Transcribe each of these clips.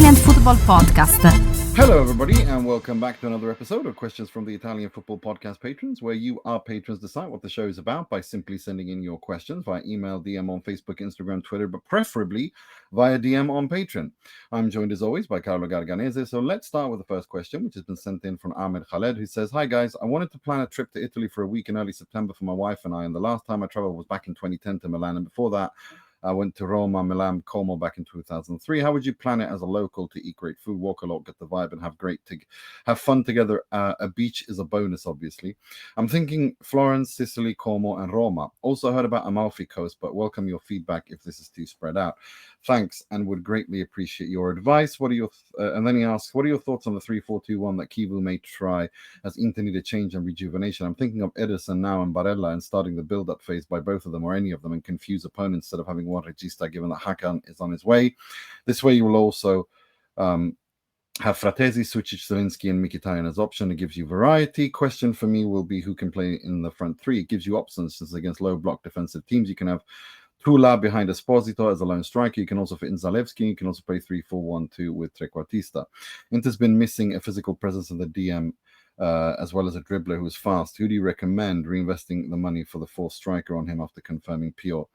Italian Football Podcast. Hello, everybody, and welcome back to another episode of Questions from the Italian Football Podcast Patrons, where you, our patrons, decide what the show is about by simply sending in your questions via email, DM on Facebook, Instagram, Twitter, but preferably via DM on Patreon. I'm joined, as always, by Carlo Garganese. So let's start with the first question, which has been sent in from Ahmed K, who says, "Hi, guys. I wanted to plan a trip to Italy for a week in early September for my wife and I, and the last time I traveled was back in 2010 to Milan, and before that, I went to Roma, Milan, Como back in 2003. How would you plan it as a local to eat great food, walk a lot, get the vibe, and have fun together? A beach is a bonus, obviously. I'm thinking Florence, Sicily, Como, and Roma. Also heard about Amalfi Coast, but welcome your feedback if this is too spread out. Thanks, and would greatly appreciate your advice. What are your and then he asks, what are your thoughts on the 3-4-2-1 that Kivu may try as Inter need a change and rejuvenation? I'm thinking of Ederson now and Barella and starting the build-up phase by both of them or any of them and confuse opponents instead of having one regista, given that Hakan is on his way. This way you will also have Fratesi, Sucic, Zelinski, and Mkhitaryan as option. It gives you variety. Question for me will be who can play in the front three. It gives you options since against low block defensive teams. You can have Tula behind Esposito as a lone striker. You can also fit in Zalewski. You can also play 3-4-1-2 with Trequartista. Inter's been missing a physical presence in the DM as well as a dribbler who is fast. Who do you recommend reinvesting the money for the fourth striker on him after confirming Pio?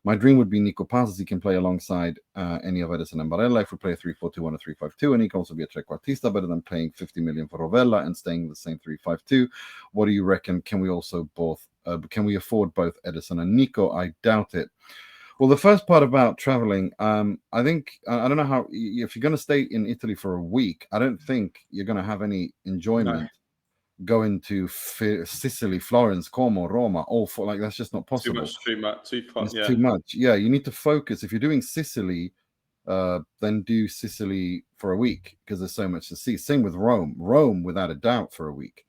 My dream would be Nico Paz, as he can play alongside any of Ederson and Barella. If we play a 3-4-2-1 or 3-5-2, and he can also be a trequartista, better than paying 50 million for Rovella and staying the same 3-5-2. What do you reckon? Can we also can we afford both Ederson and Nico? I doubt it. Well, the first part about traveling, I think, I don't know how, if you're going to stay in Italy for a week, I don't think you're going to have any enjoyment going to Sicily, Florence, Como, Roma, all for like that's just not possible. Too fun. It's too much. Yeah, you need to focus. If you're doing Sicily, then do Sicily for a week because there's so much to see. Same with Rome. Rome, without a doubt, for a week.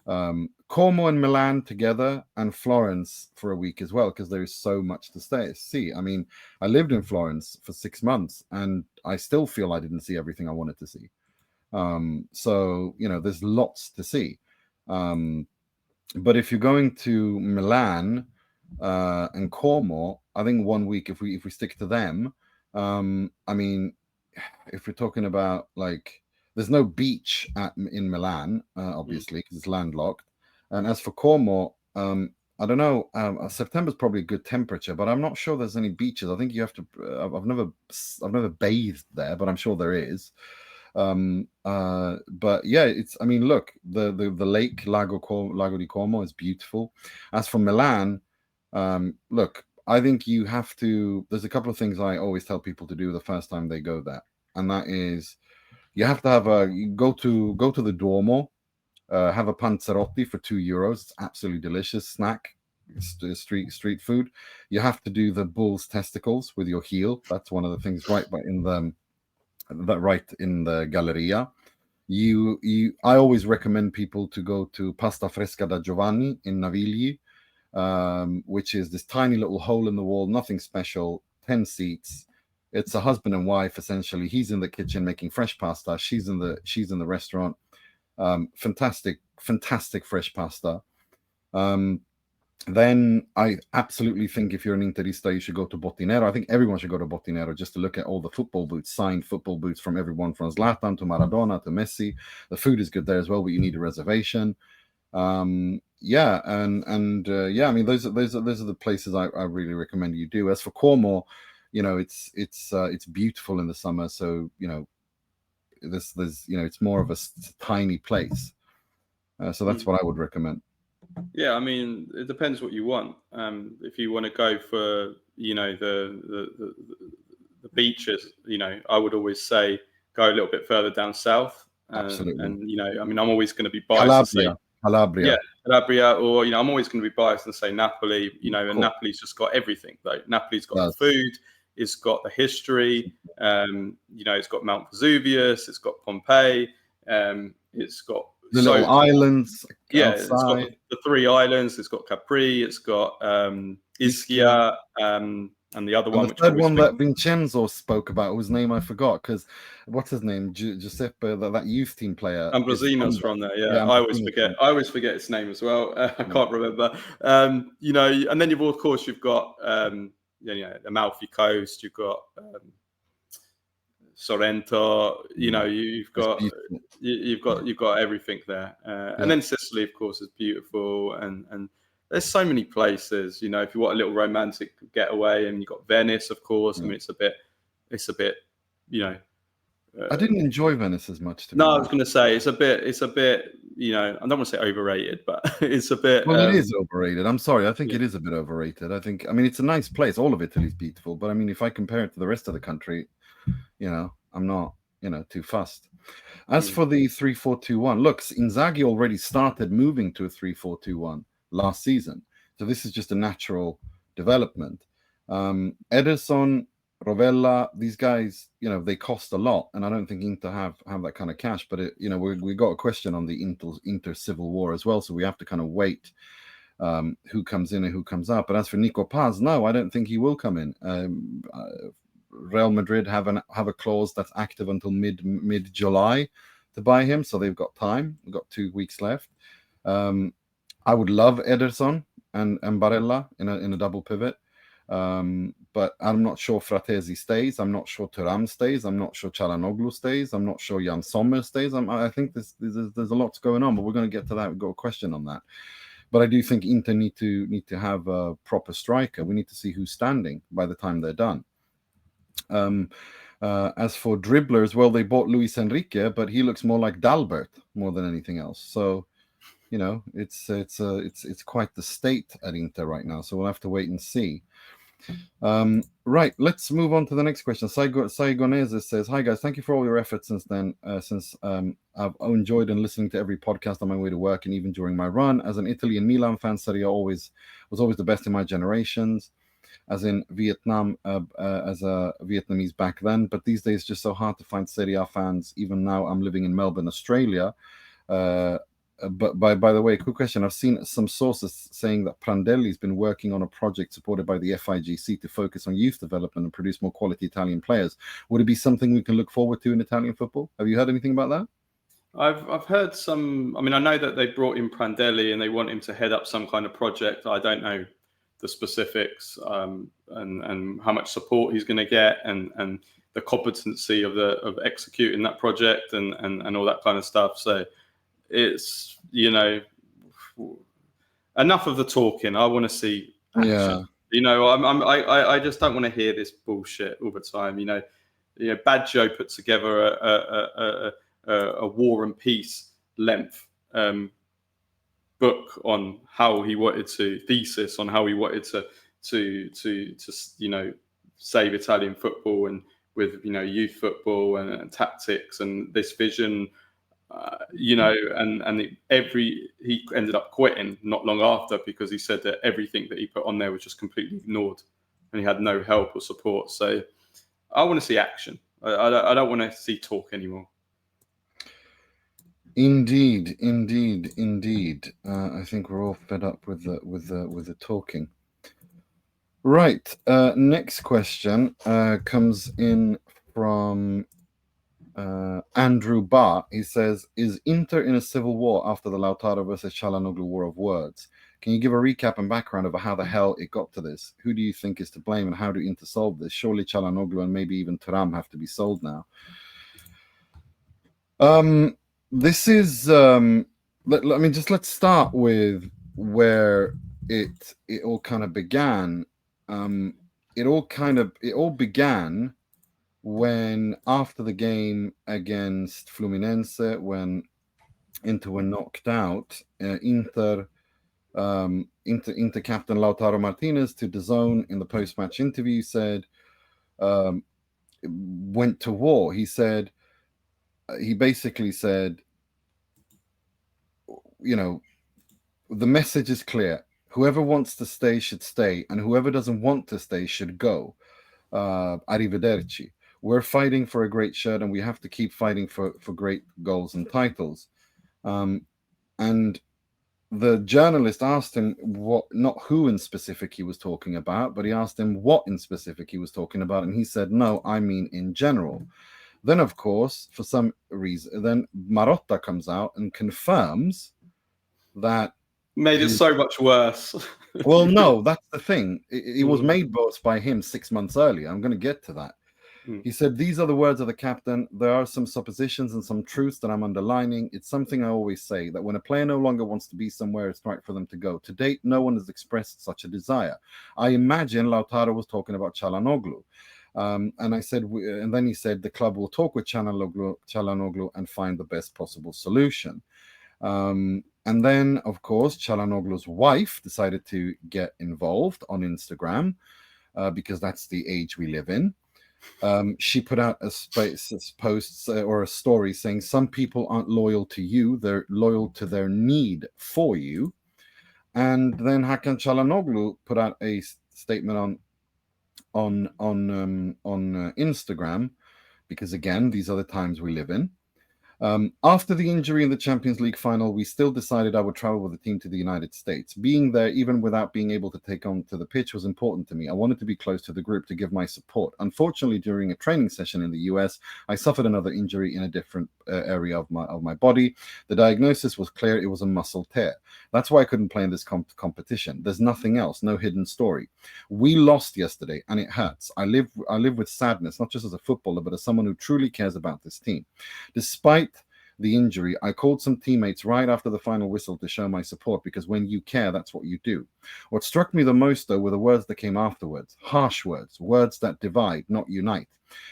Como and Milan together, and Florence for a week as well because there is so much to see. I mean, I lived in Florence for 6 months, and I still feel I didn't see everything I wanted to see. So there's lots to see. But if you're going to Milan and Como, I think 1 week, if we stick to them, I mean, if we're talking about like, there's no beach in Milan, obviously, because it's landlocked. And as for Como, I don't know. September's probably a good temperature, but I'm not sure there's any beaches. I think you have to. I've never bathed there, but I'm sure there is. But yeah, it's. I mean, look, the lake Lago di Como is beautiful. As for Milan, look, I think you have to. There's a couple of things I always tell people to do the first time they go there, and that is, you have to have go to the Duomo, have a panzerotti for €2. It's absolutely delicious snack. Street food. You have to do the bull's testicles with your heel. That's one of the things right in the Galleria. I always recommend people to go to Pasta Fresca da Giovanni in Navigli, which is this tiny little hole in the wall, nothing special, 10 seats. It's a husband and wife essentially. He's in the kitchen making fresh pasta. She's in the restaurant. Fantastic fresh pasta. Then I absolutely think if you're an Interista, you should go to Bottinero. I think everyone should go to Bottinero just to look at all the football boots, signed football boots from everyone from Zlatan to Maradona to Messi. The food is good there as well, but you need a reservation. I mean, those are the places I really recommend you do. As for Como, it's beautiful in the summer, so there's it's more of a tiny place. So that's what I would recommend. Yeah, I mean, it depends what you want. If you want to go for, the beaches, I would always say go a little bit further down south. Absolutely. And, I mean, I'm always going to be biased Calabria. Yeah, Calabria, or, I'm always going to be biased and say Napoli, and Napoli's just got everything. Like, Napoli's got the food, it's got the history, it's got Mount Vesuvius, it's got Pompeii, it's got the little islands. Yeah, outside. It's got the 3 islands. It's got Capri. It's got Ischia, and the other one. The third one that Vincenzo spoke about, whose name I forgot, because what's his name? Giuseppe, that youth team player. Ambrosino's from there. Yeah, I always forget his name as well. I can't remember. And then you've got Amalfi Coast. You've got Sorrento. You've got everything there, and then Sicily, of course, is beautiful, and there's so many places. If you want a little romantic getaway, and you've got Venice, of course. I mean, it's a bit. I didn't enjoy Venice as much. I was going to say it's a bit. I don't want to say overrated, but it's a bit. Well, it is overrated. I'm sorry. I think it is a bit overrated. I mean, it's a nice place. All of Italy's beautiful, but I mean, if I compare it to the rest of the country, I'm not, too fussed. As for the 3-4-2-1, look, Inzaghi already started moving to a 3-4-2-1 last season, so this is just a natural development. Ederson, Rovella, these guys, they cost a lot, and I don't think Inter have that kind of cash. But we got a question on the Inter civil war as well, so we have to kind of wait who comes in and who comes out. But as for Nico Paz, no, I don't think he will come in. Real Madrid have a clause that's active until mid July to buy him, so they've got time. We've got 2 weeks left. I would love Ederson and Barella in a double pivot. But I'm not sure Fratesi stays. I'm not sure Thuram stays. I'm not sure Calhanoglu stays. I'm not sure Jan Sommer stays. I think there's a lot going on, but we're going to get to that. We've got a question on that. But I do think Inter need to have a proper striker. We need to see who's standing by the time they're done. As for dribblers, well, they bought Luis Enrique, but he looks more like Dalbert more than anything else. So, it's quite the state at Inter right now. So we'll have to wait and see. Right, let's move on to the next question. Saigonese says, "Hi guys, thank you for all your efforts since then. I've enjoyed and listening to every podcast on my way to work and even during my run. As an Italy and Milan fan, Serie A was always the best in my generations. As in Vietnam, as a Vietnamese back then. But these days, it's just so hard to find Serie A fans. Even now, I'm living in Melbourne, Australia. But by the way, quick question. I've seen some sources saying that Prandelli's been working on a project supported by the FIGC to focus on youth development and produce more quality Italian players. Would it be something we can look forward to in Italian football? Have you heard anything about that? I've heard some. I mean, I know that they brought in Prandelli and they want him to head up some kind of project. I don't know the specifics and how much support he's going to get and the competency of executing that project and all that kind of stuff. So it's, enough of the talking. I want to see action. Yeah. I just don't want to hear this bullshit all the time. Baggio put together a War and Peace length book on how he wanted to thesis on how he wanted to save Italian football and with youth football and tactics and this vision. He ended up quitting not long after because he said that everything that he put on there was just completely ignored and he had no help or support. So I want to see action. I don't want to see talk anymore. Indeed. I think we're all fed up with the talking. Right. Next question comes in from Andrew Barr. He says, "Is Inter in a civil war after the Lautaro versus Calhanoglu war of words? Can you give a recap and background of how the hell it got to this? Who do you think is to blame and how do Inter solve this? Surely Calhanoglu and maybe even Thuram have to be sold now." This is let's start with where it all kind of began. It all began when after the game against Fluminense, when Inter were knocked out, Inter captain Lautaro Martinez to DAZN in the post-match interview said, went to war. He basically said, the message is clear. Whoever wants to stay should stay, and whoever doesn't want to stay should go. Arrivederci. We're fighting for a great shirt, and we have to keep fighting for great goals and titles. And the journalist asked him not who in specific he was talking about, but he asked him what in specific he was talking about, and he said, "No, I mean in general." Then, of course, for some reason, then Marotta comes out and confirms that made it so much worse. Well, no, that's the thing. It was made worse by him 6 months earlier. I'm going to get to that. He said, these are the words of the captain. There are some suppositions and some truths that I'm underlining. It's something I always say, that when a player no longer wants to be somewhere, it's right for them to go. To date, no one has expressed such a desire. I imagine Lautaro was talking about Calhanoglu. And I said, and then he said, the club will talk with Calhanoglu and find the best possible solution. And then, of course, Calhanoglu's wife decided to get involved on Instagram because that's the age we live in. She put out a post or a story saying some people aren't loyal to you, they're loyal to their need for you. And then Hakan Calhanoglu put out a statement on Instagram, because again, these are the times we live in. After the injury in the Champions League final, we still decided I would travel with the team to the United States. Being there, even without being able to take on to the pitch, was important to me. I wanted to be close to the group to give my support. Unfortunately, during a training session in the US, I suffered another injury in a different area of my body. The diagnosis was clear. It was a muscle tear. That's why I couldn't play in this competition. There's nothing else, no hidden story. We lost yesterday, and it hurts. I live with sadness, not just as a footballer, but as someone who truly cares about this team. Despite the injury, I called some teammates right after the final whistle to show my support, because when you care, that's what you do. What struck me the most, though, were the words that came afterwards. Harsh words, words that divide, not unite.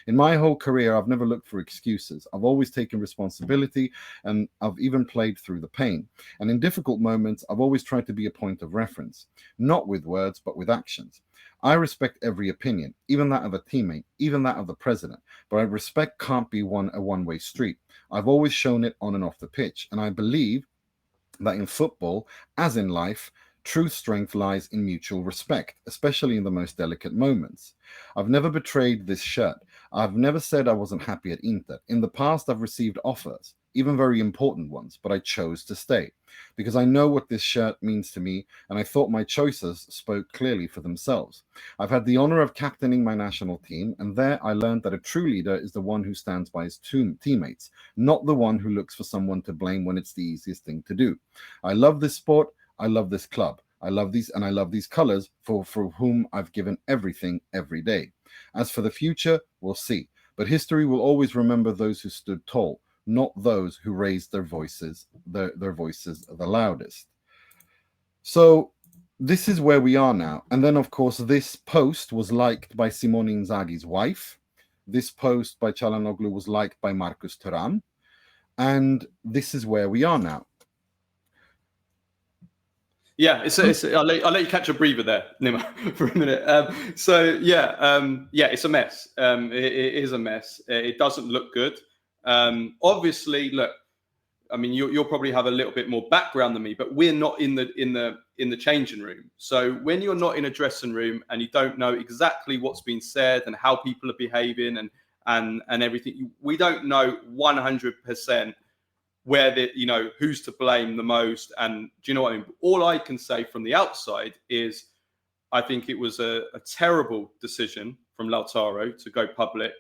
In my whole career, I've never looked for excuses. I've always taken responsibility, and I've even played through the pain. And in difficult moments, I've always tried to be a point of reference, not with words, but with actions. I respect every opinion, even that of a teammate, even that of the president, but respect can't be a one-way street. I've always shown it on and off the pitch, and I believe that in football, as in life, true strength lies in mutual respect, especially in the most delicate moments. I've never betrayed this shirt. I've never said I wasn't happy at Inter. In the past, I've received offers, even very important ones, but I chose to stay because I know what this shirt means to me, and I thought my choices spoke clearly for themselves. I've had the honor of captaining my national team, and there I learned that a true leader is the one who stands by his teammates, not the one who looks for someone to blame when it's the easiest thing to do. I love this sport. I love this club. I love these colors for whom I've given everything every day. As for the future, we'll see. But history will always remember those who stood tall, not those who raised their voices the loudest. So this is where we are now. And then, of course, this post was liked by Simone Inzaghi's wife. This post by Calhanoglu was liked by Marcus Thuram. And this is where we are now. Yeah, I'll let you catch a breather there, Nima, for a minute. It's a mess. It is a mess. It doesn't look good. Obviously, look, I mean, you'll probably have a little bit more background than me, but we're not in the changing room. So when you're not in a dressing room and you don't know exactly what's been said and how people are behaving and everything, we don't know 100%. Where who's to blame the most, and do you know what I mean? All I can say from the outside is I think it was a terrible decision from Lautaro to go public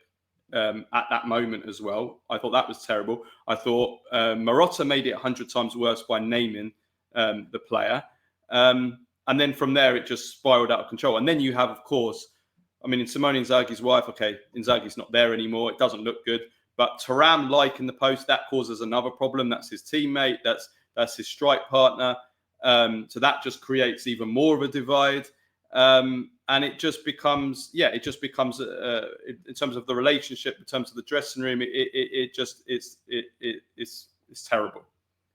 at that moment as well. I thought that was terrible. I thought Marotta made it 100 times worse by naming the player, and then from there it just spiraled out of control. And then you have, of course, I mean, in Simone Inzaghi's wife. Okay, Inzaghi's not there anymore. It doesn't look good. But Thuram liking the post, that causes another problem. That's his teammate. That's his strike partner. So that just creates even more of a divide. And it just becomes, in terms of the relationship, in terms of the dressing room, it's terrible.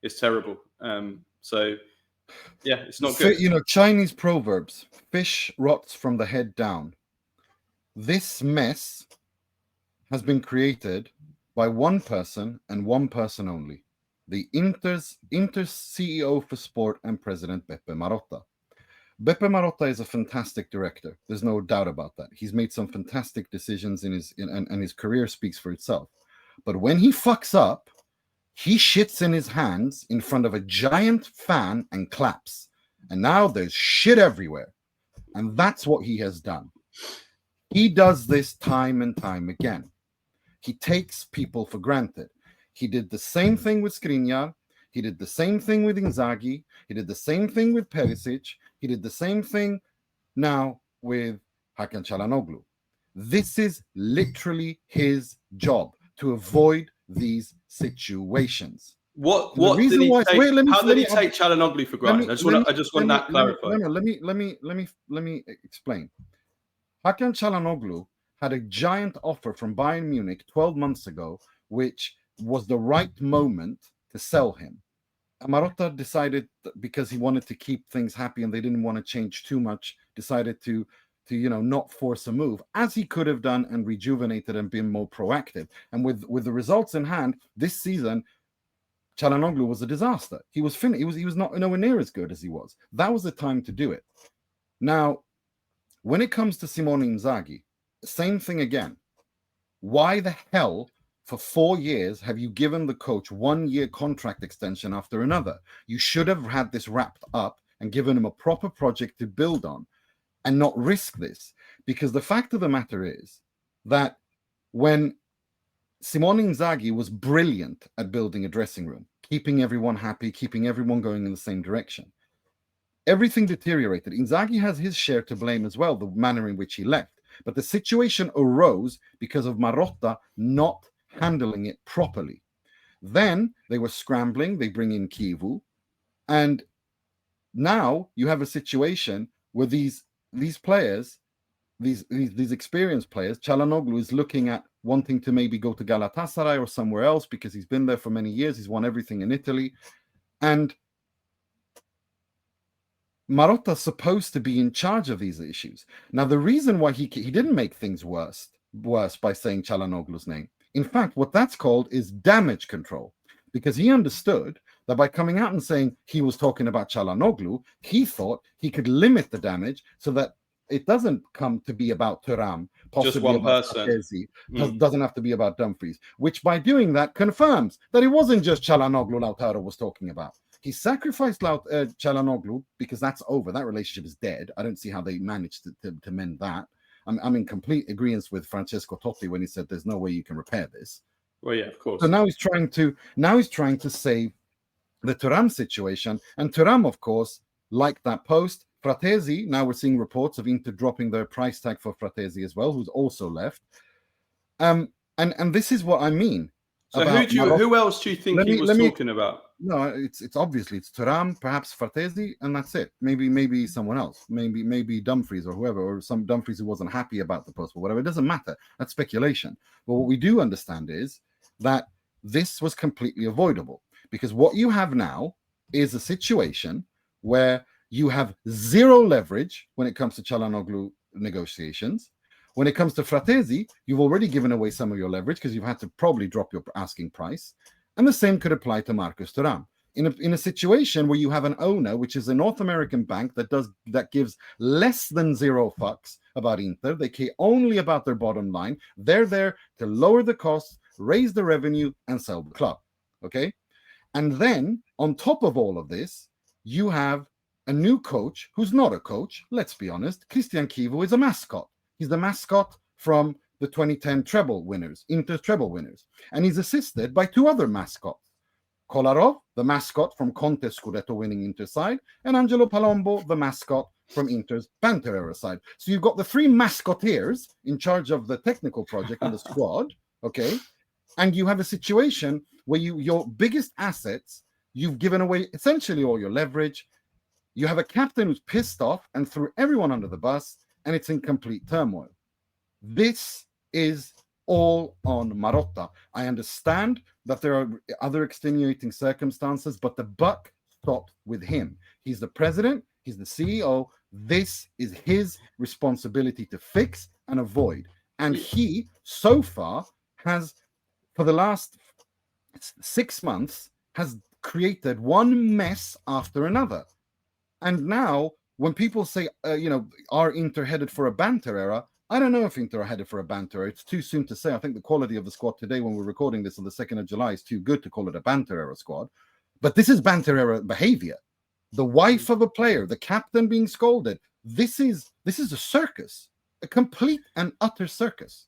It's terrible. It's not good. Chinese proverbs: fish rots from the head down. This mess has been created by one person and one person only, the Inter's CEO for sport and president, Beppe Marotta. Beppe Marotta is a fantastic director. There's no doubt about that. He's made some fantastic decisions and his career speaks for itself. But when he fucks up, he shits in his hands in front of a giant fan and claps. And now there's shit everywhere. And that's what he has done. He does this time and time again. He takes people for granted. He did the same thing with Skriniar. He did the same thing with Inzaghi. He did the same thing with Perisic. He did the same thing now with Hakan Calhanoglu. This is literally his job, to avoid these situations. What did he take? How did he take Calhanoglu for granted? I just want that clarified. Let me explain. Hakan Calhanoglu had a giant offer from Bayern Munich 12 months ago, which was the right moment to sell him. Marotta decided, because he wanted to keep things happy and they didn't want to change too much, decided to not force a move, as he could have done, and rejuvenated and been more proactive. And with the results in hand this season, Calhanoglu was a disaster. He was finished. He was not nowhere near as good as he was. That was the time to do it. Now, when it comes to Simone Inzaghi, same thing again. Why the hell, for 4 years, have you given the coach 1 year contract extension after another? You should have had this wrapped up and given him a proper project to build on, and not risk this. Because the fact of the matter is that when Simone Inzaghi was brilliant at building a dressing room, keeping everyone happy, keeping everyone going in the same direction, everything deteriorated. Inzaghi has his share to blame as well, the manner in which he left. But the situation arose because of Marotta not handling it properly. Then they were scrambling, they bring in Kivu, and now you have a situation where these players, these experienced players, Calhanoglu is looking at wanting to maybe go to Galatasaray or somewhere else because he's been there for many years, he's won everything in Italy, and Marotta's supposed to be in charge of these issues. Now, the reason why he didn't make things worse by saying Calhanoglu's name, in fact, what that's called is damage control, because he understood that by coming out and saying he was talking about Calhanoglu, he thought he could limit the damage so that it doesn't come to be about Thuram, possibly just one about person. Fratesi, doesn't have to be about Dumfries, which by doing that confirms that it wasn't just Calhanoglu Lautaro was talking about. He sacrificed Calhanoglu because that's over. That relationship is dead. I don't see how they managed to mend that. I'm in complete agreement with Francesco Totti when he said there's no way you can repair this. Well, yeah, of course. So now he's trying to save the Thuram situation, and Thuram, of course, liked that post. Fratesi, now we're seeing reports of Inter dropping their price tag for Fratesi as well, who's also left. And this is what I mean. So who else do you think he was talking about? No, it's obviously it's Thuram, perhaps Fratesi, and that's it. Maybe someone else, maybe Dumfries or whoever, or some Dumfries who wasn't happy about the post or whatever. It doesn't matter. That's speculation. But what we do understand is that this was completely avoidable, because what you have now is a situation where you have zero leverage when it comes to Calhanoglu negotiations. When it comes to Fratesi, you've already given away some of your leverage because you've had to probably drop your asking price. And the same could apply to Marcus Thuram. In a situation where you have an owner, which is a North American bank that gives less than zero fucks about Inter, they care only about their bottom line. They're there to lower the costs, raise the revenue, and sell the club. Okay? And then, on top of all of this, you have a new coach who's not a coach. Let's be honest. Christian Kivu is a mascot. He's the mascot from the 2010 treble winners, Inter's treble winners. And he's assisted by two other mascots. Kolarov, the mascot from Conte's Scudetto winning Inter side, and Angelo Palombo, the mascot from Inter's Banter era side. So you've got the three mascoteers in charge of the technical project in the squad, okay? And you have a situation where your biggest assets, you've given away essentially all your leverage. You have a captain who's pissed off and threw everyone under the bus, and it's in complete turmoil. This is all on Marotta. I understand that there are other extenuating circumstances, but the buck stopped with him. He's the president, he's the CEO. This is his responsibility to fix and avoid. And he, so far, has, for the last 6 months, has created one mess after another. And now, when people say, are Inter headed for a banter era? I don't know if Inter are headed for a banter era. It's too soon to say. I think the quality of the squad today, when we're recording this on the 2nd of July, is too good to call it a banter era squad. But this is banter era behavior. The wife of a player, the captain being scolded. This is a circus, a complete and utter circus.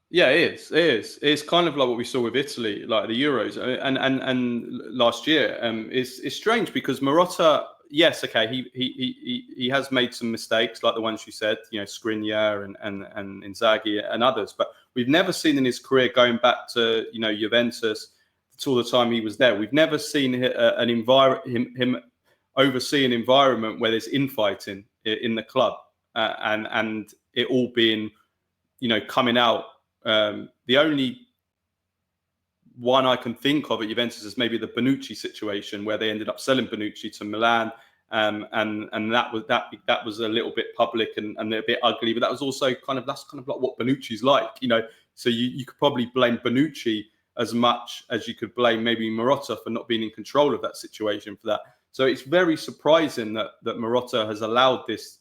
Yeah, it is. It's kind of like what we saw with Italy, like the Euros, and last year. It's strange because Marotta, yes, okay, he has made some mistakes, like the ones you said, Skriniar and Inzaghi and others. But we've never seen in his career, going back to Juventus, all the time he was there, we've never seen him oversee an environment where there's infighting in the club, and it all being coming out. The only one I can think of at Juventus is maybe the Bonucci situation, where they ended up selling Bonucci to Milan, and that was a little bit public and a bit ugly. But that was also that's kind of like what Bonucci's like, So you could probably blame Bonucci as much as you could blame maybe Marotta for not being in control of that situation for that. So it's very surprising that Marotta has allowed this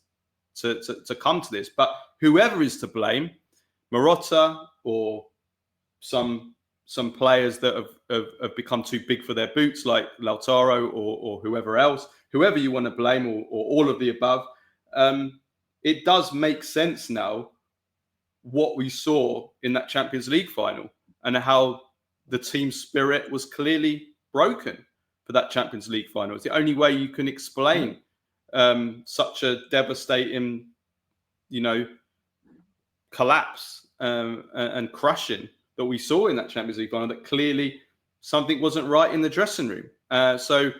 to come to this. But whoever is to blame, Marotta or some players that have become too big for their boots, like Lautaro or whoever else, whoever you want to blame, or all of the above, it does make sense now what we saw in that Champions League final and how the team spirit was clearly broken for that Champions League final. It's the only way you can explain such a devastating, collapse and crushing that we saw in that Champions League final, that clearly something wasn't right in the dressing room. So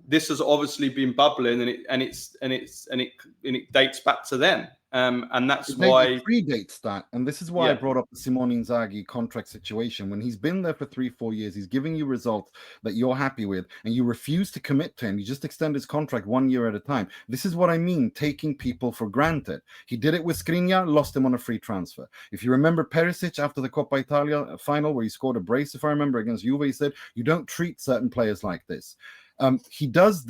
this has obviously been bubbling, and it dates back to them. And that's why it predates that. And this is why I brought up the Simone Inzaghi contract situation. When he's been there for 3-4 years, he's giving you results that you're happy with, and you refuse to commit to him. You just extend his contract 1 year at a time. This is what I mean, taking people for granted. He did it with Skriniar, lost him on a free transfer. If you remember Perisic after the Coppa Italia final, where he scored a brace, if I remember, against Juve, he said, you don't treat certain players like this. He does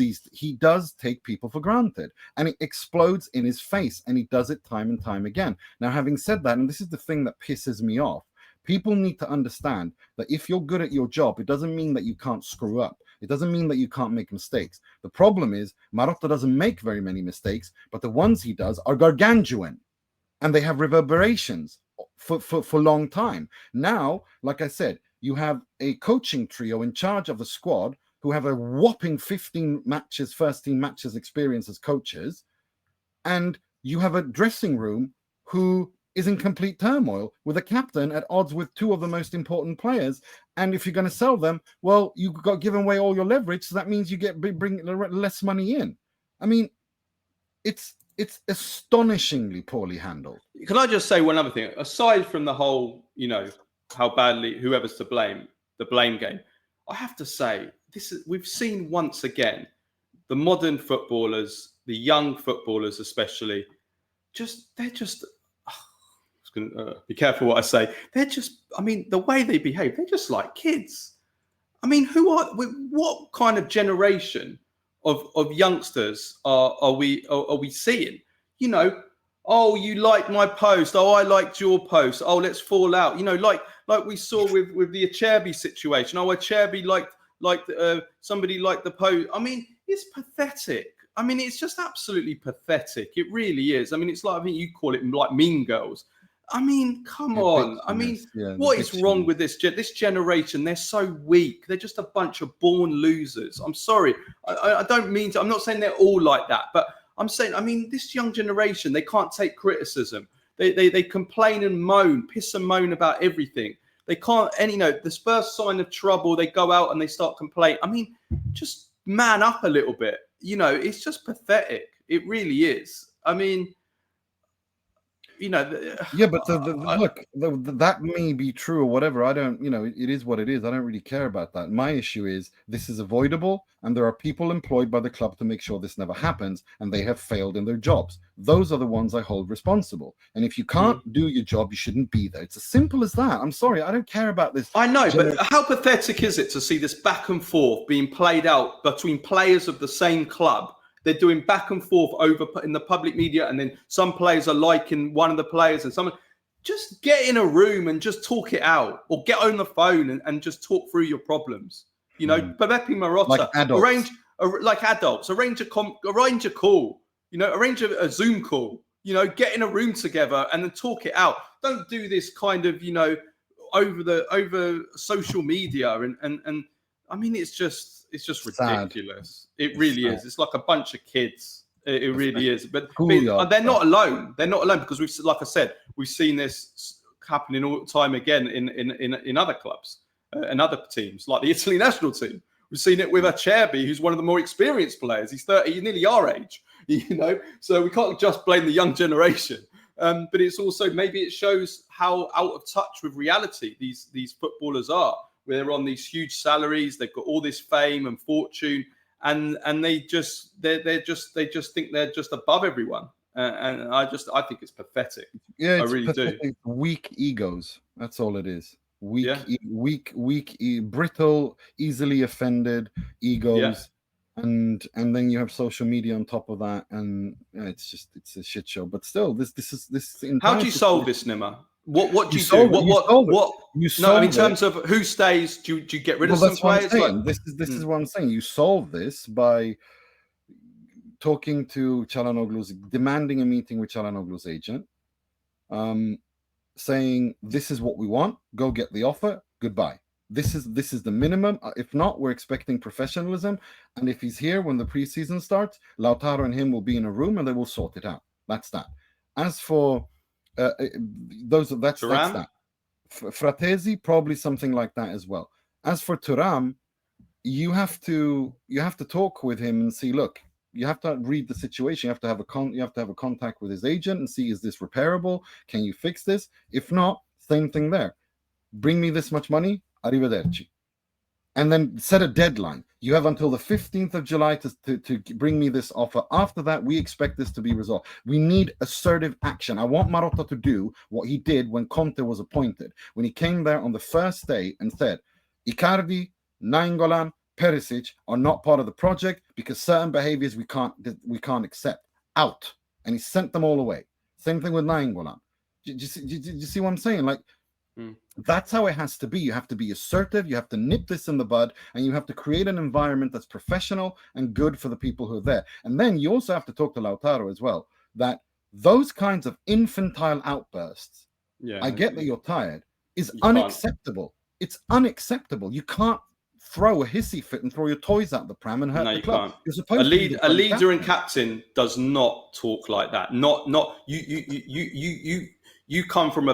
take people for granted, and it explodes in his face, and he does it time and time again. Now, having said that, and this is the thing that pisses me off, people need to understand that if you're good at your job, it doesn't mean that you can't screw up. It doesn't mean that you can't make mistakes. The problem is Marotta doesn't make very many mistakes, but the ones he does are gargantuan, and they have reverberations for long time. Now, like I said, you have a coaching trio in charge of the squad who have a whopping 15 matches, first team matches experience as coaches, and you have a dressing room who is in complete turmoil, with a captain at odds with two of the most important players. And if you're going to sell them, well, you've got given away all your leverage, so that means you bring less money in. I mean, it's astonishingly poorly handled. Can I just say one other thing? Aside from the whole, how badly whoever's to blame, the blame game, I have to say, we've seen once again the modern footballers, the young footballers especially, they're just be careful what I say. They're just, the way they behave, they're just like kids. What kind of generation of youngsters are we seeing? Oh, you liked my post. Oh, I liked your post. Oh, let's fall out. Like we saw with the Acerbi situation. Oh, Acerbi liked somebody liked the post. It's pathetic. It's just absolutely pathetic. It really is. It's like, I think you call it like Mean Girls. Come on. What is wrong with this generation? They're so weak. They're just a bunch of born losers. I'm sorry. I don't mean to. I'm not saying they're all like that, but I'm saying, this young generation, they can't take criticism. They complain and moan, piss and moan about everything. They can't, the first sign of trouble, they go out and they start complaining. Just man up a little bit. It's just pathetic. It really is. But look, that may be true or whatever. I don't, it is what it is. I don't really care about that. My issue is this is avoidable, and there are people employed by the club to make sure this never happens, and they have failed in their jobs. Those are the ones I hold responsible. And if you can't do your job, you shouldn't be there. It's as simple as that. I'm sorry, I don't care about this. I know, but how pathetic is it to see this back and forth being played out between players of the same club? They're doing back and forth over in the public media, and then some players are liking one of the players, and someone just get in a room and just talk it out, or get on the phone and just talk through your problems. Beppe Marotta, like adults. arrange a call, arrange a Zoom call, get in a room together and then talk it out. Don't do this kind of, over social media and I mean, it's just Sad. ridiculous. It really is. It's like a bunch of kids. It really is. But they're not alone. They're not alone because like I said, we've seen this happening all the time again in other clubs and other teams, like the Italy national team. We've seen it with Acerbi, who's one of the more experienced players. He's 30, he's nearly our age, So we can't just blame the young generation. But it's also, maybe it shows how out of touch with reality these footballers are. They're on these huge salaries, they've got all this fame and fortune, and they just think they're just above everyone. And I think it's pathetic. Yeah, it's I really pathetic. do. Weak egos. That's all it is. Weak, brittle, easily offended egos. Yeah. And then you have social media on top of that, and it's a shit show. But still, this is. How do you solve this, Nima? What do you do? In terms of who stays, do you get rid of some players? This is what I'm saying. You solve this by talking to Calhanoglu's, demanding a meeting with Calhanoglu's agent, saying this is what we want. Go get the offer. Goodbye. This is the minimum. If not, we're expecting professionalism. And if he's here when the preseason starts, Lautaro and him will be in a room and they will sort it out. That's that. As for that's that. Fratesi, probably something like that as well. As for Thuram, you have to talk with him and see. Look, you have to read the situation. You have to have a contact with his agent and see, is this repairable? Can you fix this? If not, same thing there. Bring me this much money. Arrivederci. And then set a deadline. You have until the 15th of July to bring me this offer. After that, we expect this to be resolved. We need assertive action. I want Marotta to do what he did when Conte was appointed. When he came there on the first day and said, Icardi, Nainggolan, Perisic are not part of the project because certain behaviors we can't accept. Out. And he sent them all away. Same thing with Nainggolan. Do you see what I'm saying? Like, that's how it has to be. You have to be assertive. You have to nip this in the bud, and you have to create an environment that's professional and good for the people who are there. And then you also have to talk to Lautaro as well, that those kinds of infantile outbursts, I get that you're tired, is unacceptable. It's unacceptable. You can't throw a hissy fit and throw your toys out the pram and hurt the club. You're supposed a leader and captain does not talk like that. You come from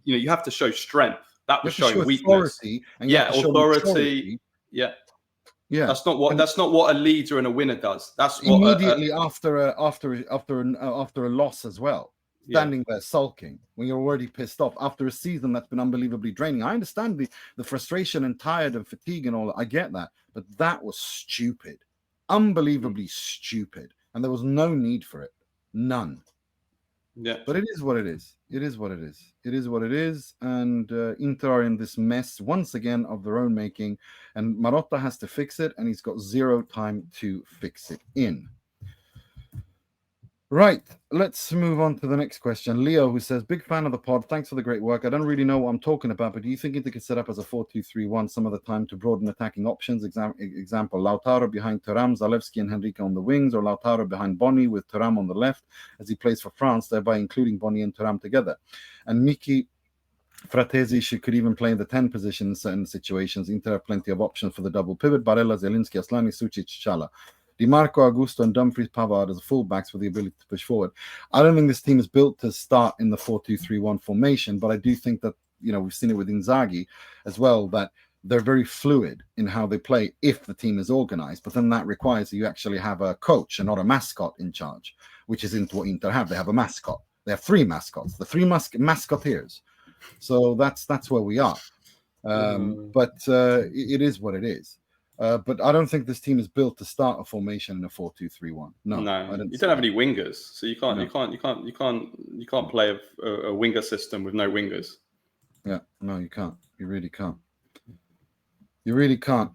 you have to show strength. That was showing weakness. Authority. Yeah. That's not what a leader and a winner does. That's what immediately after a loss as well. Standing there sulking when you're already pissed off after a season that's been unbelievably draining. I understand the frustration and tired and fatigue and all that. I get that, but that was stupid, unbelievably stupid. And there was no need for it. None. Yeah. But it is what it is. It is what it is. It is what it is. And Inter are in this mess once again of their own making. And Marotta has to fix it. And he's got zero time to fix it in. Right. Let's move on to the next question. Leo, who says, big fan of the pod. Thanks for the great work. I don't really know what I'm talking about, but do you think Inter could set up as a 4-2-3-1 some of the time to broaden attacking options? Example, Lautaro behind Thuram, Zalewski and Henrique on the wings, or Lautaro behind Boni with Thuram on the left as he plays for France, thereby including Boni and Thuram together. And Miki Fratesi could even play in the 10 position in certain situations. Inter have plenty of options for the double pivot. Barella, Zielinski, Aslani, Sucic, Chala. Di Marco, Augusto, and Dumfries Pavard as fullbacks with the ability to push forward. I don't think this team is built to start in the 4-2-3-1 formation, but I do think that, we've seen it with Inzaghi as well, that they're very fluid in how they play if the team is organized. But then that requires that you actually have a coach and not a mascot in charge, which isn't what Inter have. They have a mascot. They have three mascots, the three mascoteers. So that's where we are. But it is what it is. But I don't think this team is built to start a formation in a 4-2-3-1. No, you don't have any wingers, so you can't play a winger system with no wingers. Yeah, no, you can't. You really can't. You really can't.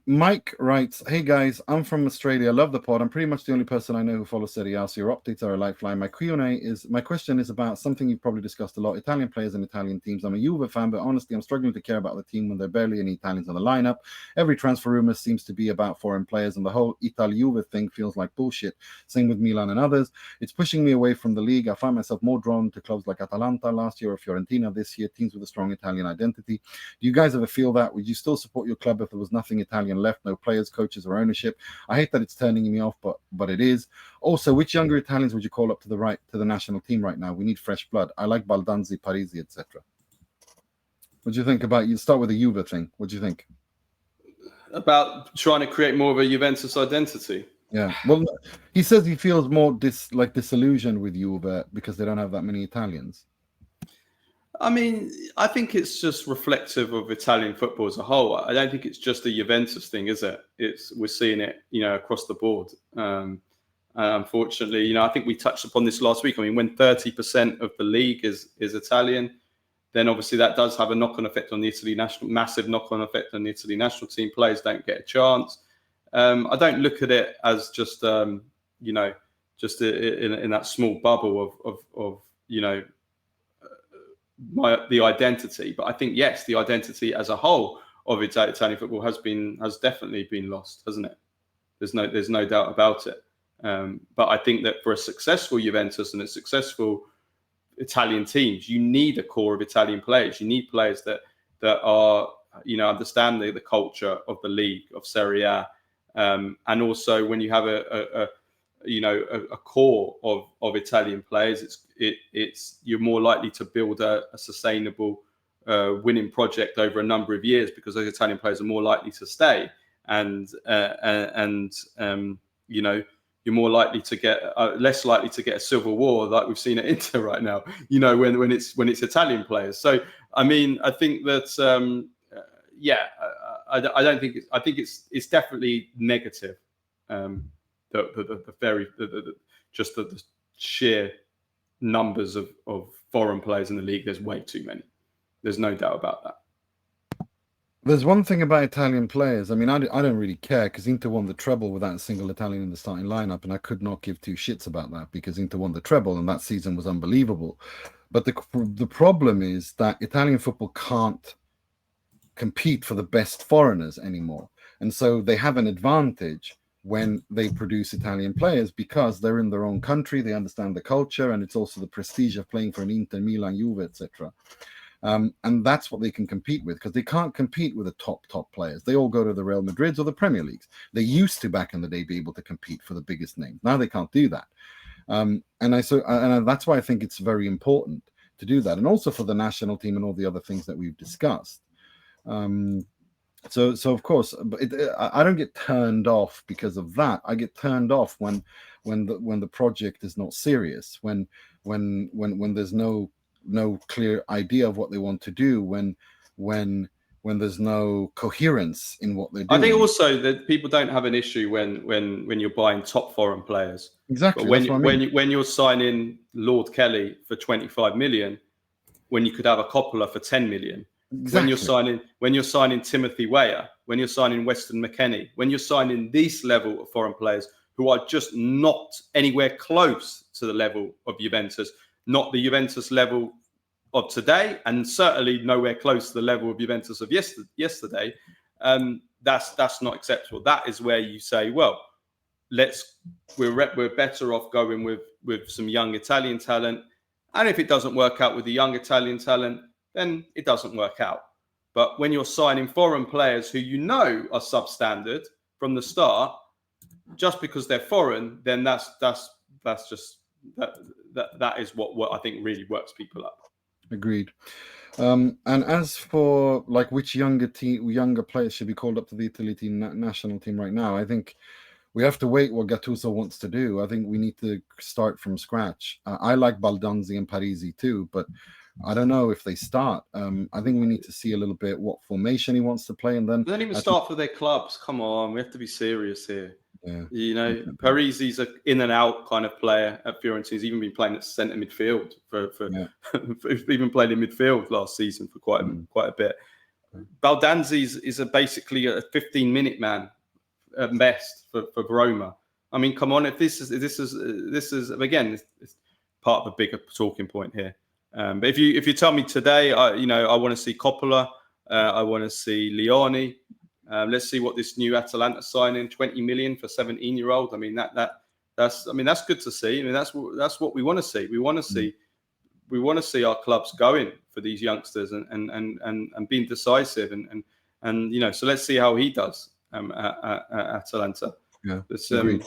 Mike writes, "Hey guys, I'm from Australia. Love the pod. I'm pretty much the only person I know who follows Serie A, so your updates are a lifeline. My question is about something you've probably discussed a lot: Italian players and Italian teams. I'm a Juve fan, but honestly, I'm struggling to care about the team when there are barely any Italians on the lineup. Every transfer rumor seems to be about foreign players, and the whole Italia-Juve thing feels like bullshit. Same with Milan and others. It's pushing me away from the league. I find myself more drawn to clubs like Atalanta last year or Fiorentina this year, teams with a strong Italian identity. Do you guys ever feel that? Would you still support your club if there was nothing Italian left, no players, coaches, or ownership? I hate that it's turning me off, but it is. Also, which younger Italians would you call up to the national team right now? We need fresh blood. I like Baldanzi, Parisi, etc. What do you think about? You start with the Juve thing. What do you think about trying to create more of a Juventus identity? Yeah, well, he says he feels more disillusioned with Juve because they don't have that many Italians. I mean, I think it's just reflective of Italian football as a whole. I don't think it's just a Juventus thing, is it? We're seeing it, across the board. Unfortunately, I think we touched upon this last week. I mean, when 30% of the league is Italian, then obviously that does have a knock-on effect on the Italy massive knock-on effect on the Italy national team. Players don't get a chance. I don't look at it as just, just in that small bubble of the identity. But I think, yes, the identity as a whole of Italian football has definitely been lost, hasn't it? There's no doubt about it. But I think that for a successful Juventus and a successful Italian teams, you need a core of Italian players. You need players that are, understand the culture of the league, of Serie A. And also when you have a core of Italian players, you're more likely to build a sustainable winning project over a number of years, because those Italian players are more likely to stay, and you're more likely to get less likely to get a civil war like we've seen at Inter right now. When it's Italian players. So I mean, I think that I don't think I think it's definitely negative. The sheer numbers of foreign players in the league. There's way too many. There's no doubt about that. There's one thing about Italian players. I mean, I don't really care, because Inter won the treble without a single Italian in the starting lineup, and I could not give two shits about that, because Inter won the treble and that season was unbelievable. But the problem is that Italian football can't compete for the best foreigners anymore, and so they have an advantage when they produce Italian players, because they're in their own country, they understand the culture, and it's also the prestige of playing for an Inter, Milan, Juve, etc. And that's what they can compete with, because they can't compete with the top players. They all go to the Real Madrids or the Premier Leagues. They used to, back in the day, be able to compete for the biggest names. Now they can't do that. And that's why I think it's very important to do that, and also for the national team and all the other things that we've discussed. So of course, I don't get turned off because of that. I get turned off when the project is not serious, when there's no clear idea of what they want to do, when there's no coherence in what they're doing. I think also that people don't have an issue when you're buying top foreign players. Exactly. But when you're signing Lord Kelly for 25 million, when you could have a Coppola for 10 million. Exactly. When you're signing Timothy Weah, when you're signing Weston McKennie, when you're signing this level of foreign players who are just not anywhere close to the level of Juventus, not the Juventus level of today, and certainly nowhere close to the level of Juventus of yesterday, that's not acceptable. That is where you say, well, we're better off going with some young Italian talent, and if it doesn't work out with the young Italian talent, then it doesn't work out. But when you're signing foreign players who are substandard from the start, just because they're foreign, then that is what I think really works people up. Agreed. And as for which younger players should be called up to the Italy national team right now, I think we have to wait what Gattuso wants to do. I think we need to start from scratch. I like Baldanzi and Parisi too, but I don't know if they start. I think we need to see a little bit what formation he wants to play, and then they don't even start for their clubs. Come on, we have to be serious here. Yeah. Parisi's an in and out kind of player at Fiorentina. He's even been playing at centre midfield for he's even played in midfield last season for quite a bit. Baldanzi is basically a 15-minute man at best for Roma. I mean, come on, if this is again, it's part of a bigger talking point here. But if you tell me today, I want to see Coppola, I want to see Leone. Let's see what this new Atalanta signing, 20 million for 17-year-old. I mean that's good to see. I mean that's what we want to see. We want to see our clubs going for these youngsters and being decisive and so let's see how he does at Atalanta. Yeah, agreed.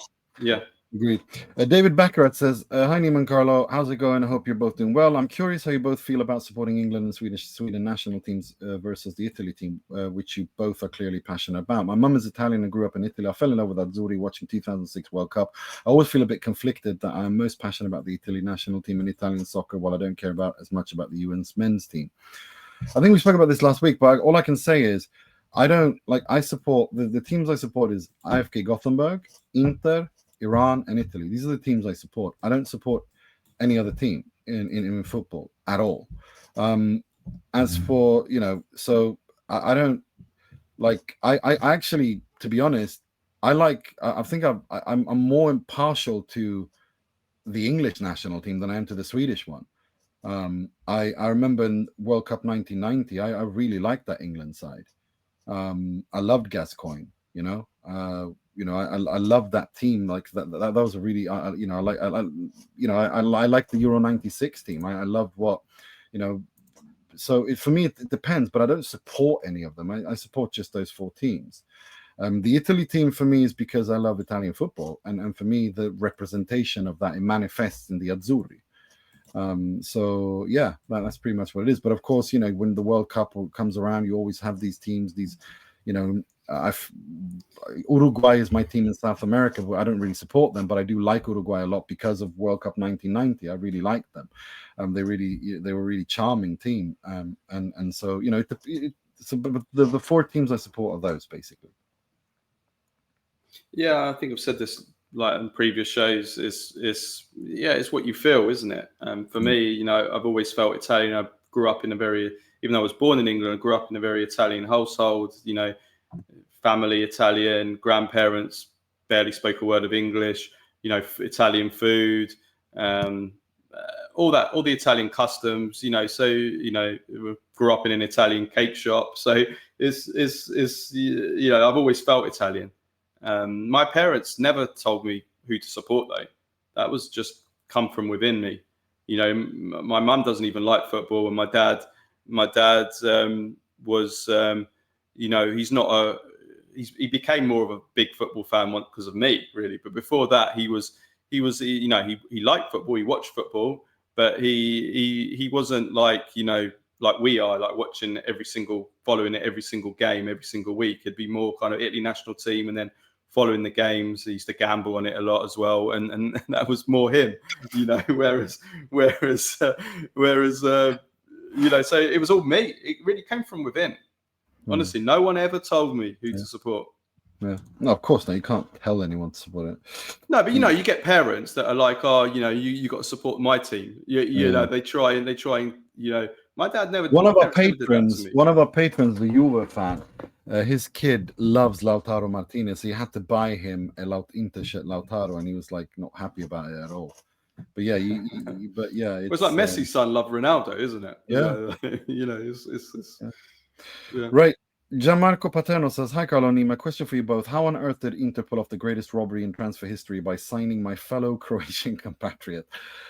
Agreed. David Baccarat says, hi, Neiman Carlo. How's it going? I hope you're both doing well. I'm curious how you both feel about supporting England and Sweden national teams versus the Italy team, which you both are clearly passionate about. My mum is Italian and grew up in Italy. I fell in love with Azzurri watching 2006 World Cup. I always feel a bit conflicted that I'm most passionate about the Italy national team and Italian soccer, while I don't care as much about the UN's men's team. I think we spoke about this last week, but all I can say is I support the teams I support is AFK Gothenburg, Inter, Iran, and Italy. These are the teams I support. I don't support any other team in football at all. As for so I don't like. I actually, to be honest, I think I'm more impartial to the English national team than I am to the Swedish one. I remember in World Cup 1990, I really liked that England side. I loved Gascoigne. I love that team. Like that was a really, I like the Euro 96 team. I love what, so for me, it depends, but I don't support any of them. I support just those four teams. The Italy team for me is because I love Italian football. And for me, the representation of that, it manifests in the Azzurri. So yeah, that's pretty much what it is. But of course, when the World Cup comes around, you always have these teams, Uruguay is my team in South America, but I don't really support them, but I do like Uruguay a lot because of World Cup 1990. I really liked them. They were a really charming team. And so, the four teams I support are those basically. Yeah, I think I've said this like in previous shows. It's what you feel, isn't it? For me, I've always felt Italian. I grew up in even though I was born in England, I grew up in a very Italian household. Family Italian, grandparents barely spoke a word of English. Italian food, all the Italian customs. Grew up in an Italian cake shop. So I've always felt Italian. My parents never told me who to support though. That was just come from within me. My mum doesn't even like football, and my dad was, he became more of a big football fan because of me, really. But before that, he liked football, he watched football, but he wasn't like we are, like following it every single game, every single week. It'd be more kind of Italy national team, and then following the games. He used to gamble on it a lot as well, and that was more him, whereas so it was all me. It really came from within. Honestly, no one ever told me who to support. Yeah, no, of course not. You can't tell anyone to support it. No, but you get parents that are like, oh, you got to support my team. They try and my dad never. One of our patrons, the Juve fan, his kid loves Lautaro Martinez. He had to buy him a Inter shirt Lautaro, and he was like not happy about it at all. But yeah, it's like Messi's son loved Ronaldo, isn't it? Yeah, yeah. Right. Gianmarco Paterno says, hi, Carlo and Nima. Question for you both. How on earth did Inter pull off the greatest robbery in transfer history by signing my fellow Croatian compatriot,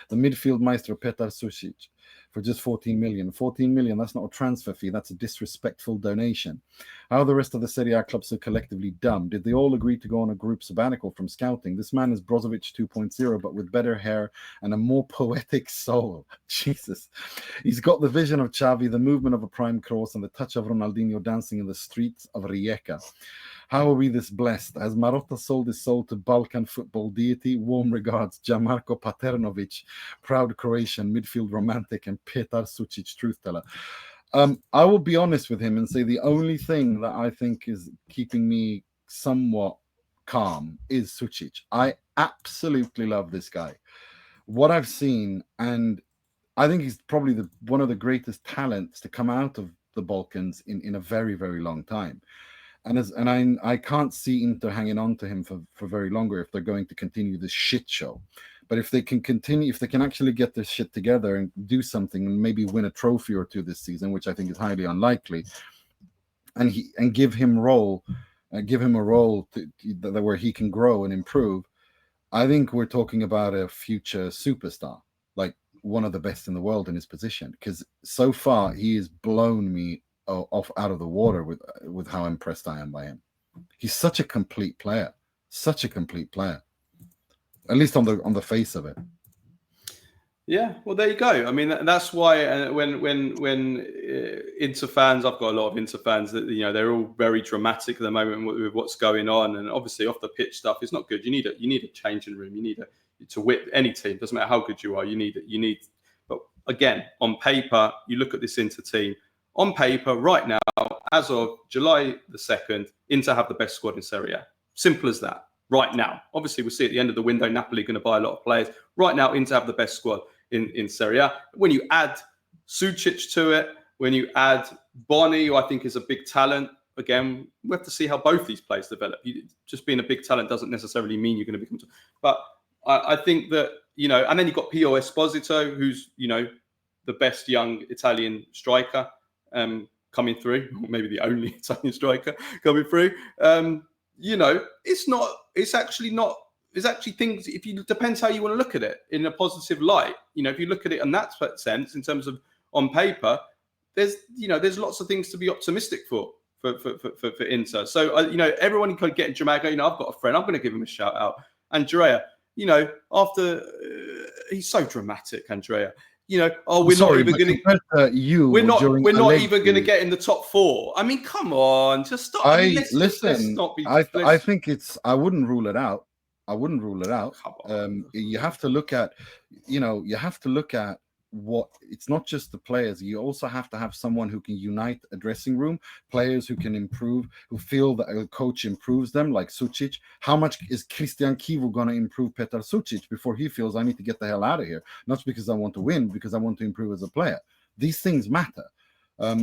the midfield maestro Petar Sucic, for just 14 million? 14 million, that's not a transfer fee. That's a disrespectful donation. How are the rest of the Serie A clubs so collectively dumb? Did they all agree to go on a group sabbatical from scouting? This man is Brozovic 2.0, but with better hair and a more poetic soul. Jesus. He's got the vision of Xavi, the movement of a prime Kroos, and the touch of Ronaldinho dancing in the streets of Rijeka. How are we this blessed? Has Marotta sold his soul to Balkan football deity? Warm regards, Gianmarco Paternovic, proud Croatian, midfield romantic, and Petar Sucic, truth teller. I will be honest with him and say the only thing that I think is keeping me somewhat calm is Sucic. I absolutely love this guy. What I've seen, and I think he's probably one of the greatest talents to come out of the Balkans in a very, very long time. I can't see Inter hanging on to him for very longer if they're going to continue this shit show. But if they can actually get this shit together and do something and maybe win a trophy or two this season, which I think is highly unlikely, and give him a role where he can grow and improve, I think we're talking about a future superstar, like one of the best in the world in his position. Because so far he has blown me off out of the water with how impressed I am by him. He's such a complete player, at least on the face of it. Yeah, well, there you go. I mean, that's why when Inter fans, I've got a lot of Inter fans that they're all very dramatic at the moment with what's going on, and obviously off the pitch stuff is not good. You need a changing room. You need to whip any team. Doesn't matter how good you are. You need. But again, on paper, you look at this Inter team. On paper, right now, as of July the 2nd, Inter have the best squad in Serie A. Simple as that. Right now, obviously, we'll see at the end of the window, Napoli going to buy a lot of players. Right now, Inter have the best squad in Serie A. When you add Sucic to it, when you add Boni, who I think is a big talent, again, we have to see how both these players develop. Just being a big talent doesn't necessarily mean you're going to become. But I think that and then you've got Pio Esposito, who's the best young Italian striker coming through, or maybe the only Italian striker coming through. It's actually things. Depends how you want to look at it in a positive light. If you look at it in that sense, in terms of on paper, there's lots of things to be optimistic for Inter. So everyone can get dramatic. I've got a friend. I'm going to give him a shout out, Andrea. After he's so dramatic, Andrea. We're not even going to get in the top 4. I mean, come on, just stop. I think I wouldn't rule it out. You have to look at, what it's not just the players. You also have to have someone who can unite a dressing room, players who can improve, who feel that a coach improves them, like Sucic. How much is Christian Kivu going to improve Petar Sucic before he feels I need to get the hell out of here? Not because I want to win, because I want to improve as a player. These things matter.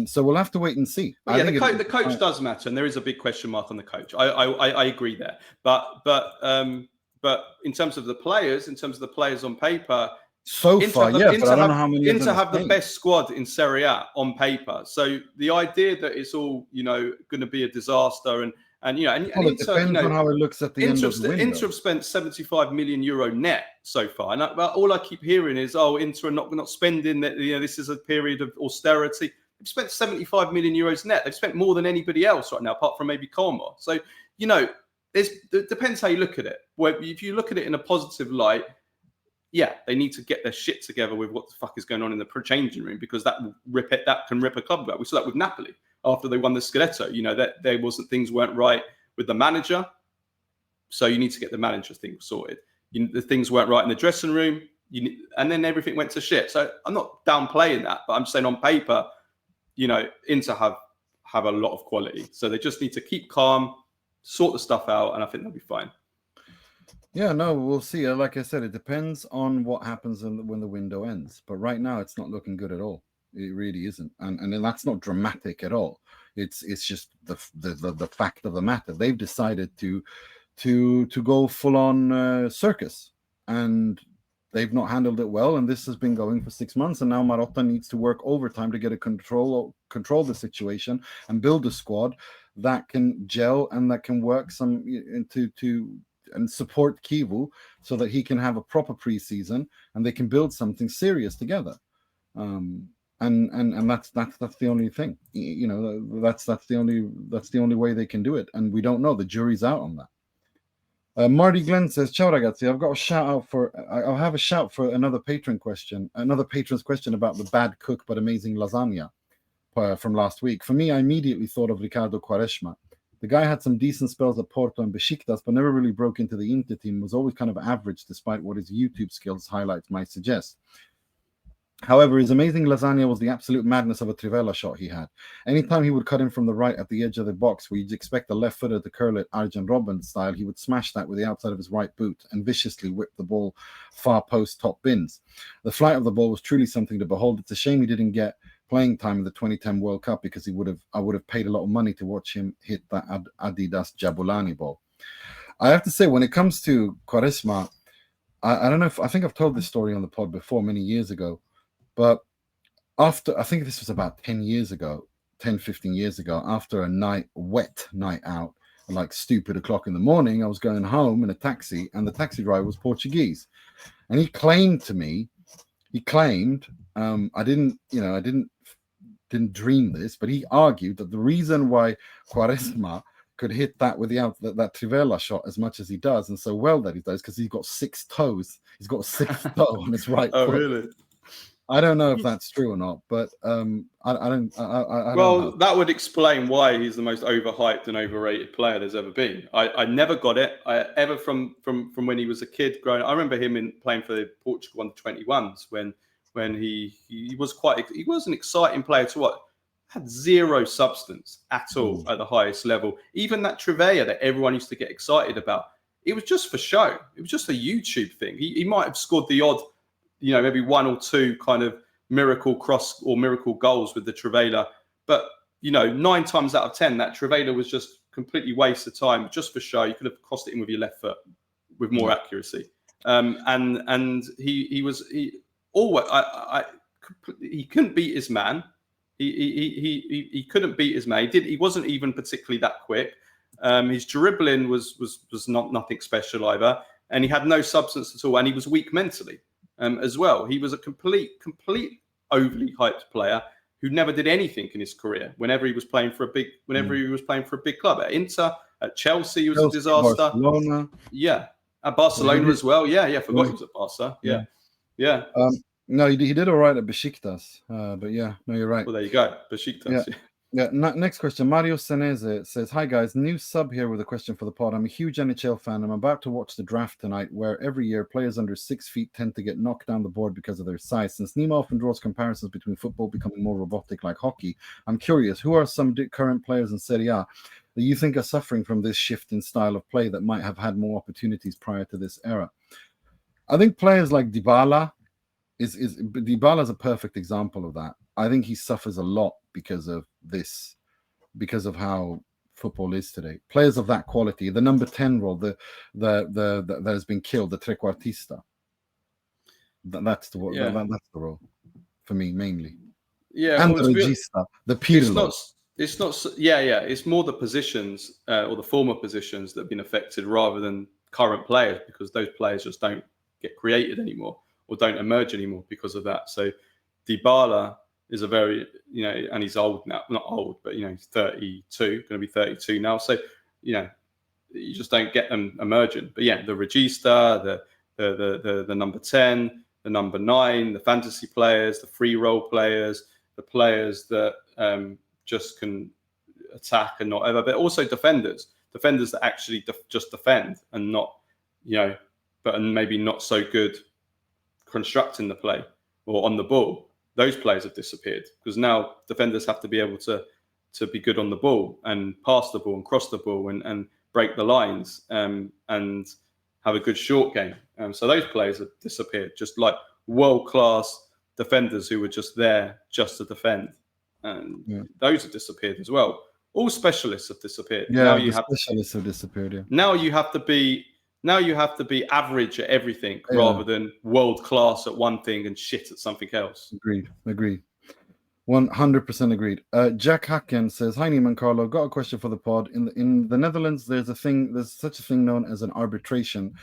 So we'll have to wait and see. Yeah, the coach does matter, and there is a big question mark on the coach. I agree there, but in terms of the players on paper. So far, but I don't know how many. Inter have the best squad in Serie A on paper. So the idea that it's all going to be a disaster and it depends on how it looks at the end of the window. Inter have spent 75 million euro net so far, and all I keep hearing is, Inter are not spending. That this is a period of austerity. They've spent 75 million euros net. They've spent more than anybody else right now, apart from maybe Como. So it depends how you look at it. If you look at it in a positive light. Yeah, they need to get their shit together with what the fuck is going on in the changing room, because that can rip a club back. We saw that with Napoli after they won the Scudetto. That things weren't right with the manager, so you need to get the manager thing sorted. The things weren't right in the dressing room, and then everything went to shit. So I'm not downplaying that, but I'm saying on paper, Inter have a lot of quality, so they just need to keep calm, sort the stuff out, and I think they'll be fine. Yeah, no, we'll see. Like I said, it depends on what happens when the window ends. But right now, it's not looking good at all. It really isn't, and that's not dramatic at all. It's just the fact of the matter. They've decided to go full on circus, and they've not handled it well. And this has been going for 6 months, and now Marotta needs to work overtime to get control the situation and build a squad that can gel and that can work and support Kivu so that he can have a proper preseason and they can build something serious together. And that's the only thing. That's the only way they can do it. And we don't know. The jury's out on that. Marty Glenn says, "Ciao ragazzi, I'll have a shout for another patron's question about the bad cook but amazing lasagna from last week. For me, I immediately thought of Ricardo Quaresma. The guy had some decent spells at Porto and Besiktas, but never really broke into the Inter team, was always kind of average despite what his YouTube skills highlights might suggest. However, his amazing lasagna was the absolute madness of a Trivela shot he had. Anytime he would cut in from the right at the edge of the box, where you'd expect the left footer to curl it Arjen Robben style, he would smash that with the outside of his right boot and viciously whip the ball far post top bins. The flight of the ball was truly something to behold. It's a shame he didn't get playing time in the 2010 World Cup because I would have paid a lot of money to watch him hit that Adidas Jabulani ball. I have to say, when it comes to Quaresma, I don't know I think I've told this story on the pod before many years ago, but after, I think this was about 10, 15 years ago, after a wet night out, like stupid o'clock in the morning, I was going home in a taxi, and the taxi driver was Portuguese, and he claimed, I didn't dream this, but he argued that the reason why Quaresma could hit that without that Trivela shot as much as he does and so well that he does, because he's got 6 toes. He's got a 6th toe on his right foot. Oh, really? I don't know if that's true or not, but I don't. Well, that would explain why he's the most overhyped and overrated player there's ever been. I never got it. Ever from when he was a kid growing. I remember him playing for the Portugal under-21s when he was an exciting player to watch. Had zero substance at all at the highest level. Even that Trivela that everyone used to get excited about, it was just for show. It was just a YouTube thing. He might have scored the odd, maybe 1 or 2 kind of miracle cross or miracle goals with the Trivela. But, 9 times out of 10, that Trivela was just completely waste of time, just for show. You could have crossed it in with your left foot with more accuracy. And he couldn't beat his man. He couldn't beat his man. He wasn't even particularly that quick. His dribbling was nothing special either, and he had no substance at all. And he was weak mentally as well. He was a complete overly hyped player who never did anything in his career. Whenever he was playing for a big club, at Inter, at Chelsea, he was a disaster. Barcelona. Yeah, at Barcelona as well. Yeah. I forgot he was at Barca. Yeah. No, he did all right at Besiktas, but yeah, no, you're right. Well, there you go, Besiktas. Yeah. Next question. Mario Senese says, "Hi guys, new sub here with a question for the pod. I'm a huge NHL fan. I'm about to watch the draft tonight, where every year players under 6 feet tend to get knocked down the board because of their size. Since Nima often draws comparisons between football becoming more robotic like hockey, I'm curious, who are some current players in Serie A that you think are suffering from this shift in style of play that might have had more opportunities prior to this era? I think players like Dybala Dybala is a perfect example of that. I think he suffers a lot because of this, because of how football is today. Players of that quality, the number 10 role, the that has been killed, the trequartista. That's the role for me mainly. Yeah, and the regista, the Pirlo. It's not. It's more the positions or the former positions that have been affected rather than current players, because those players just don't get created anymore or don't emerge anymore because of that. So Dybala is a very, and he's old now, not old, but he's 32, going to be 32 now. So you just don't get them emerging. But yeah, the regista, the number 10, the number 9, the fantasy players, the free role players, the players that just can attack and not ever, but also defenders that actually just defend and not, but maybe not so good constructing the play or on the ball. Those players have disappeared because now defenders have to be able to be good on the ball and pass the ball and cross the ball and break the lines and have a good short game. So those players have disappeared, just like world-class defenders who were just there just to defend. And those have disappeared as well. All specialists have disappeared. Yeah, specialists have disappeared. Yeah. Now you have to be average at everything rather than world class at one thing and shit at something else. Agreed. 100% agreed. Jack Hacken says, "Hi Neiman Carlo, got a question for the pod. In the Netherlands, there's such a thing known as an arbitration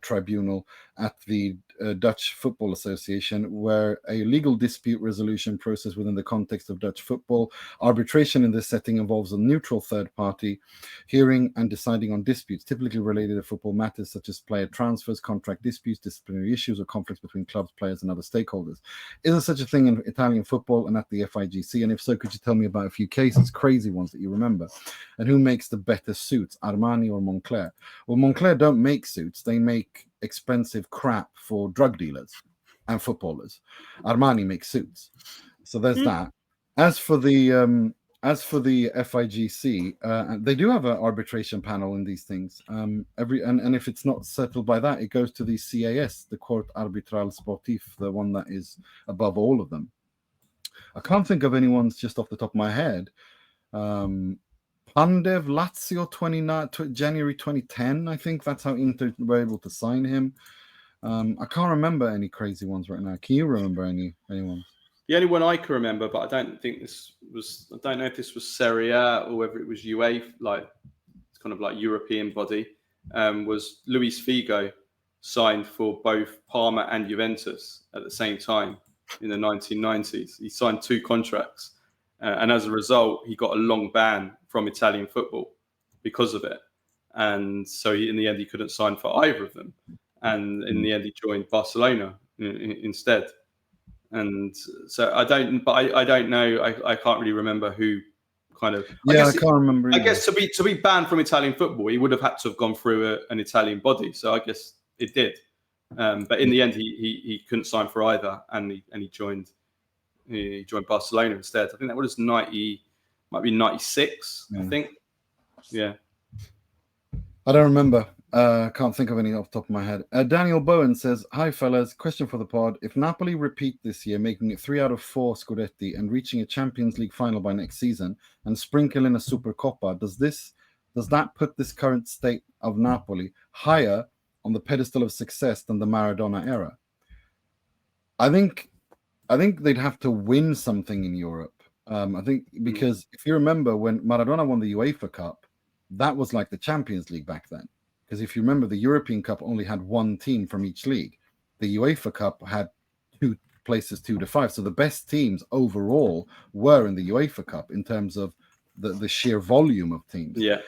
tribunal at the Dutch Football Association, where a legal dispute resolution process within the context of Dutch football. Arbitration in this setting involves a neutral third party hearing and deciding on disputes typically related to football matters such as player transfers, contract disputes, disciplinary issues, or conflicts between clubs, players, and other stakeholders. Is there such a thing in Italian football and at the FIGC? And if so, could you tell me about a few cases, crazy ones that you remember? And who makes the better suits, Armani or Moncler?" Well, Moncler don't make suits. They make expensive crap for drug dealers and footballers. Armani makes suits. So there's that. As for the FIGC, they do have an arbitration panel in these things. And if it's not settled by that, it goes to the CAS, the Court Arbitral Sportif, the one that is above all of them. I can't think of anyone's just off the top of my head. Pandev, Lazio, January 2010. I think that's how Inter were able to sign him. I can't remember any crazy ones right now. Can you remember anyone? The only one I can remember, but I don't know if this was Serie A or whether it was UEFA, like it's kind of like European body, was Luis Figo, signed for both Parma and Juventus at the same time in the 1990s. He signed 2 contracts. And as a result, he got a long ban from Italian football because of it. And so in the end, he couldn't sign for either of them. And in the end, he joined Barcelona instead. And so I don't know. I can't really remember who kind of. I can't remember. I guess to be banned from Italian football, he would have had to have gone through an Italian body. So I guess it did. But in the end, he couldn't sign for either, and he joined Barcelona instead. I think that was 96. I think. Yeah. I don't remember. Can't think of any off the top of my head. Daniel Bowen says, "Hi fellas, question for the pod. If Napoli repeat this year, making it 3 out of 4 Scudetti and reaching a Champions League final by next season, and sprinkle in a Supercoppa, does that put this current state of Napoli higher on the pedestal of success than the Maradona era?" I think they'd have to win something in Europe. I think because if you remember when Maradona won the UEFA Cup, that was like the Champions League back then. Because if you remember, the European Cup only had 1 team from each league. The UEFA Cup had 2 places, 2 to 5. So the best teams overall were in the UEFA Cup in terms of the sheer volume of teams. Yeah.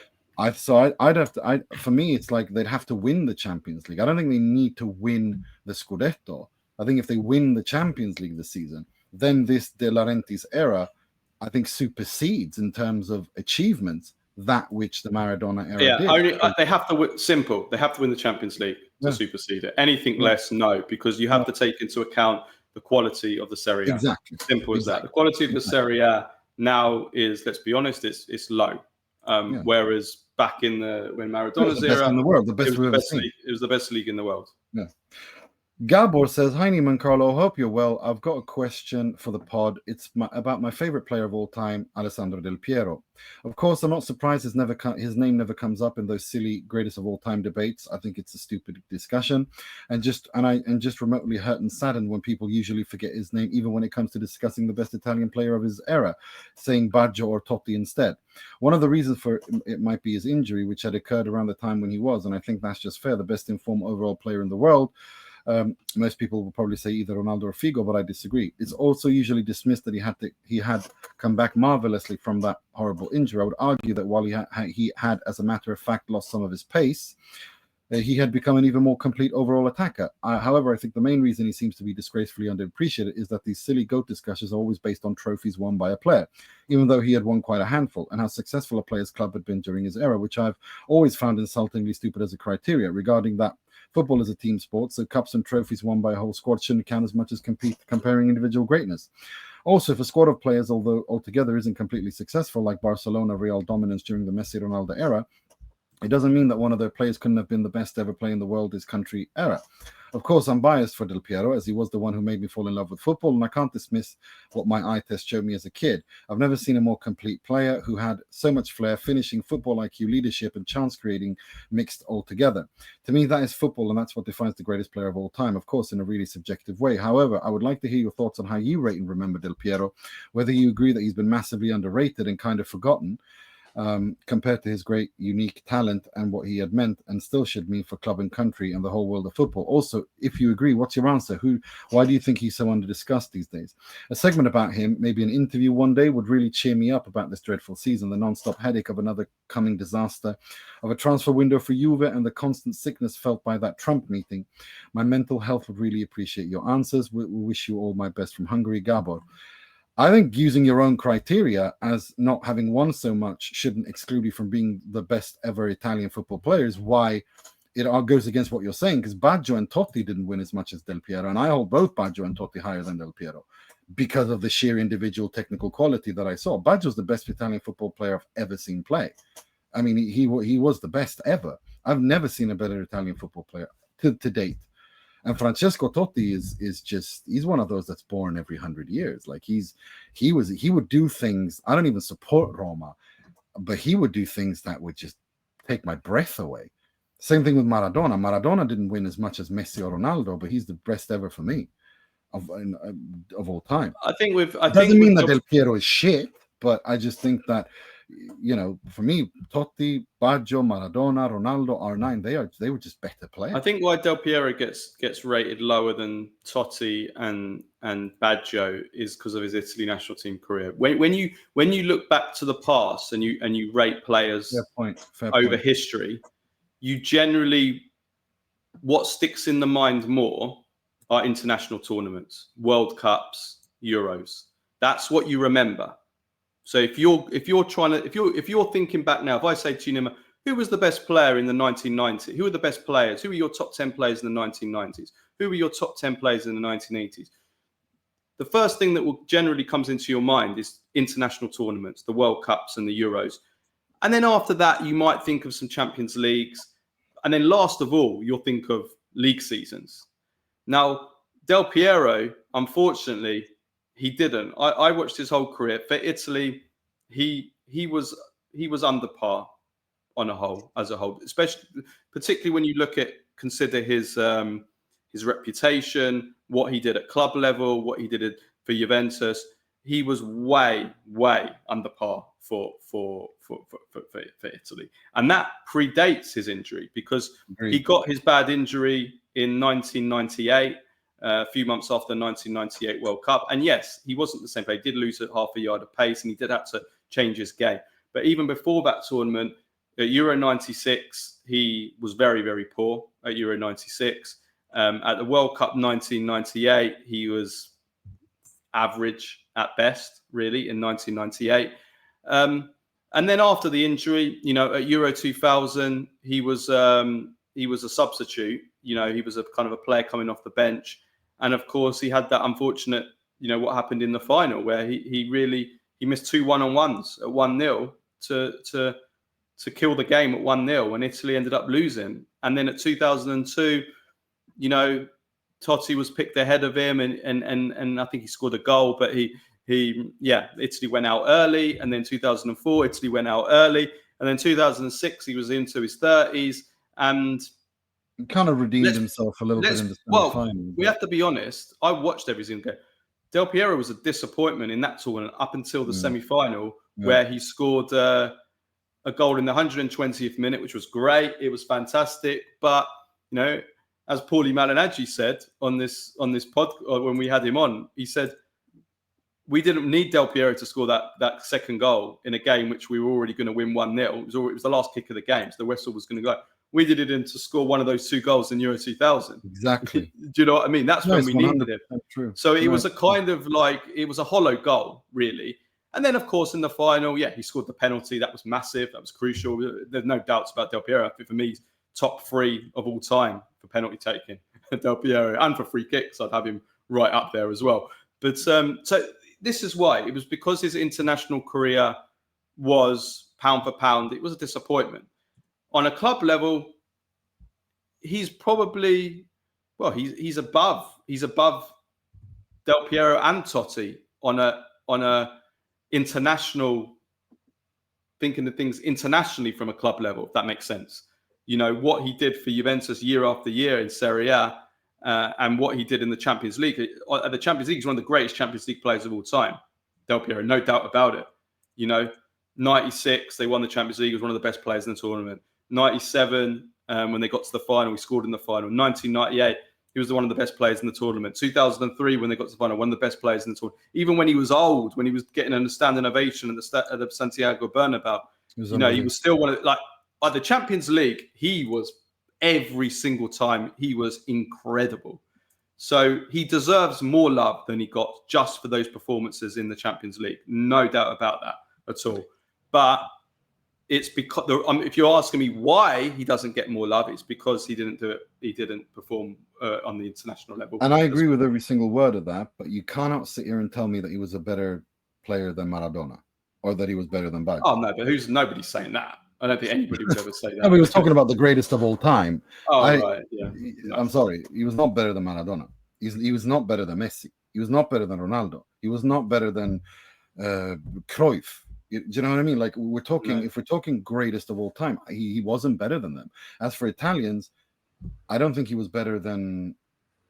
For me, it's like they'd have to win the Champions League. I don't think they need to win the Scudetto. I think if they win the Champions League this season, then this De Laurentiis era, I think, supersedes in terms of achievements that which the Maradona era did. They have to win. Simple. They have to win the Champions League to supersede it. Anything less, no, because you have to take into account the quality of the Serie A. Exactly. Simple as that. The quality of the Serie A now is, let's be honest, it's low. Whereas back in when Maradona's era, in the world, it was the best league in the world. Yeah. Gabor says, "Hi, Neiman Carlo. Hope you're well. I've got a question for the pod. It's about my favorite player of all time, Alessandro Del Piero. Of course, I'm not surprised his name never comes up in those silly greatest of all time debates. I think it's a stupid discussion, and just remotely hurt and saddened when people usually forget his name, even when it comes to discussing the best Italian player of his era, saying Baggio or Totti instead. One of the reasons for it might be his injury, which had occurred around the time when he was, and I think that's just fair, the best informed overall player in the world. Most people will probably say either Ronaldo or Figo, but I disagree. It's also usually dismissed that he had come back marvelously from that horrible injury. I would argue that while he had, as a matter of fact, lost some of his pace, he had become an even more complete overall attacker. However, I think the main reason he seems to be disgracefully underappreciated is that these silly GOAT discussions are always based on trophies won by a player, even though he had won quite a handful, and how successful a player's club had been during his era, which I've always found insultingly stupid as a criteria regarding that. Football is a team sport, so cups and trophies won by a whole squad shouldn't count as much as comparing individual greatness. Also, if a squad of players, although altogether isn't completely successful, like Barcelona Real dominance during the Messi Ronaldo era, it doesn't mean that one of their players couldn't have been the best ever player in the world his country era. Of course, I'm biased for Del Piero, as he was the one who made me fall in love with football, and I can't dismiss what my eye test showed me as a kid. I've never seen a more complete player who had so much flair, finishing, football IQ, leadership, and chance creating mixed all together. To me, that is football, and that's what defines the greatest player of all time, of course, in a really subjective way. However, I would like to hear your thoughts on how you rate and remember Del Piero, whether you agree that he's been massively underrated and kind of forgotten, compared to his great, unique talent and what he had meant and still should mean for club and country and the whole world of football. Also, if you agree, what's your answer? Why do you think he's so under-discussed these days? A segment about him, maybe an interview one day, would really cheer me up about this dreadful season, the non-stop headache of another coming disaster, of a transfer window for Juve, and the constant sickness felt by that Trump meeting. My mental health would really appreciate your answers. We wish you all my best from Hungary, Gabor. I think using your own criteria as not having won so much shouldn't exclude you from being the best ever Italian football players. Why it all goes against what you're saying, because Baggio and Totti didn't win as much as Del Piero, and I hold both Baggio and Totti higher than Del Piero because of the sheer individual technical quality that I saw. Baggio's the best Italian football player I've ever seen play. I mean, he was the best ever. I've never seen a better Italian football player to date. And Francesco Totti he's one of those that's born every 100 years. Like he would do things. I don't even support Roma, but he would do things that would just take my breath away. Same thing with Maradona. Maradona didn't win as much as Messi or Ronaldo, but he's the best ever for me of all time. Doesn't mean that Del Piero is shit, but I just think that, for me, Totti, Baggio, Maradona, Ronaldo, R9, they were just better players. I think why Del Piero gets rated lower than Totti and Baggio is because of his Italy national team career. When you look back to the past and you rate players Fair over point. history, you generally, what sticks in the mind more are international tournaments, World Cups, Euros. That's what you remember. So if you're thinking back now, if I say to you, Nima, who was the best player in the 1990s? Who were the best players? Who were your top 10 players in the 1990s? Who were your top 10 players in the 1980s? The first thing that will generally comes into your mind is international tournaments, the World Cups and the Euros. And then after that, you might think of some Champions Leagues. And then last of all, you'll think of league seasons. Now, Del Piero, unfortunately, he didn't. I watched his whole career. For Italy, he was under par as a whole, particularly when you consider his reputation, what he did at club level, what he did for Juventus. He was way under par for Italy, and that predates his injury because he got his bad injury in 1998. A few months after the 1998 World Cup. And yes, he wasn't the same player. He did lose at half a yard of pace and he did have to change his game. But even before that tournament, at Euro 96, he was very, very poor at Euro 96. At the World Cup 1998, he was average at best, really, in 1998. And then after the injury, at Euro 2000, he was a substitute. He was a kind of a player coming off the bench. And of course, he had that unfortunate, what happened in the final where he missed 2 one-on-ones at 1-0 to kill the game at 1-0, and Italy ended up losing. And then at 2002, Totti was picked ahead of him, and I think he scored a goal, but Italy went out early. And then 2004, Italy went out early. And then 2006, he was into his 30s and he kind of redeemed himself a little bit in the semi-final. We have to be honest. I watched every single game. Del Piero was a disappointment in that tournament up until the semi-final, where he scored a goal in the 120th minute, which was great. It was fantastic. But, as Paulie Malignaggi said on this pod when we had him on, he said, we didn't need Del Piero to score that second goal in a game which we were already going to win 1-0. It was the last kick of the game, so the whistle was going to go. We did it in to score one of those 2 goals in Euro 2000. Exactly. Do you know what I mean? That's when we needed it. True. So it was a kind of it was a hollow goal, really. And then, of course, in the final, he scored the penalty. That was massive. That was crucial. There's no doubts about Del Piero. For me, he's top 3 of all time for penalty taking. Del Piero, and for free kicks, I'd have him right up there as well. But so this is why. It was because his international career was pound for pound. It was a disappointment. On a club level, he's probably, he's above Del Piero and Totti on a international, thinking of things internationally from a club level, if that makes sense. What he did for Juventus year after year in Serie A, and what he did in the Champions League. The Champions League is one of the greatest Champions League players of all time, Del Piero, no doubt about it. 96, they won the Champions League, he was one of the best players in the tournament. 97, when they got to the final, he scored in the final. 1998, he was one of the best players in the tournament. 2003, when they got to the final, one of the best players in the tournament. Even when he was old, when he was getting a standing ovation at the Santiago Bernabeu, he was still one of at the Champions League. He was every single time. He was incredible. So he deserves more love than he got just for those performances in the Champions League. No doubt about that at all. But it's because if you're asking me why he doesn't get more love, it's because he didn't do it. He didn't perform on the international level. And I agree with every single word of that. But you cannot sit here and tell me that he was a better player than Maradona or that he was better than Baggio. Oh no, but nobody's saying that. I don't think anybody would ever say that. No, he was talking about the greatest of all time. Right, yeah. I'm sorry. He was not better than Maradona. He was not better than Messi. He was not better than Ronaldo. He was not better than Cruyff. Do you know what I mean? Like, we're talking, if we're talking greatest of all time, he wasn't better than them. As for Italians, I don't think he was better than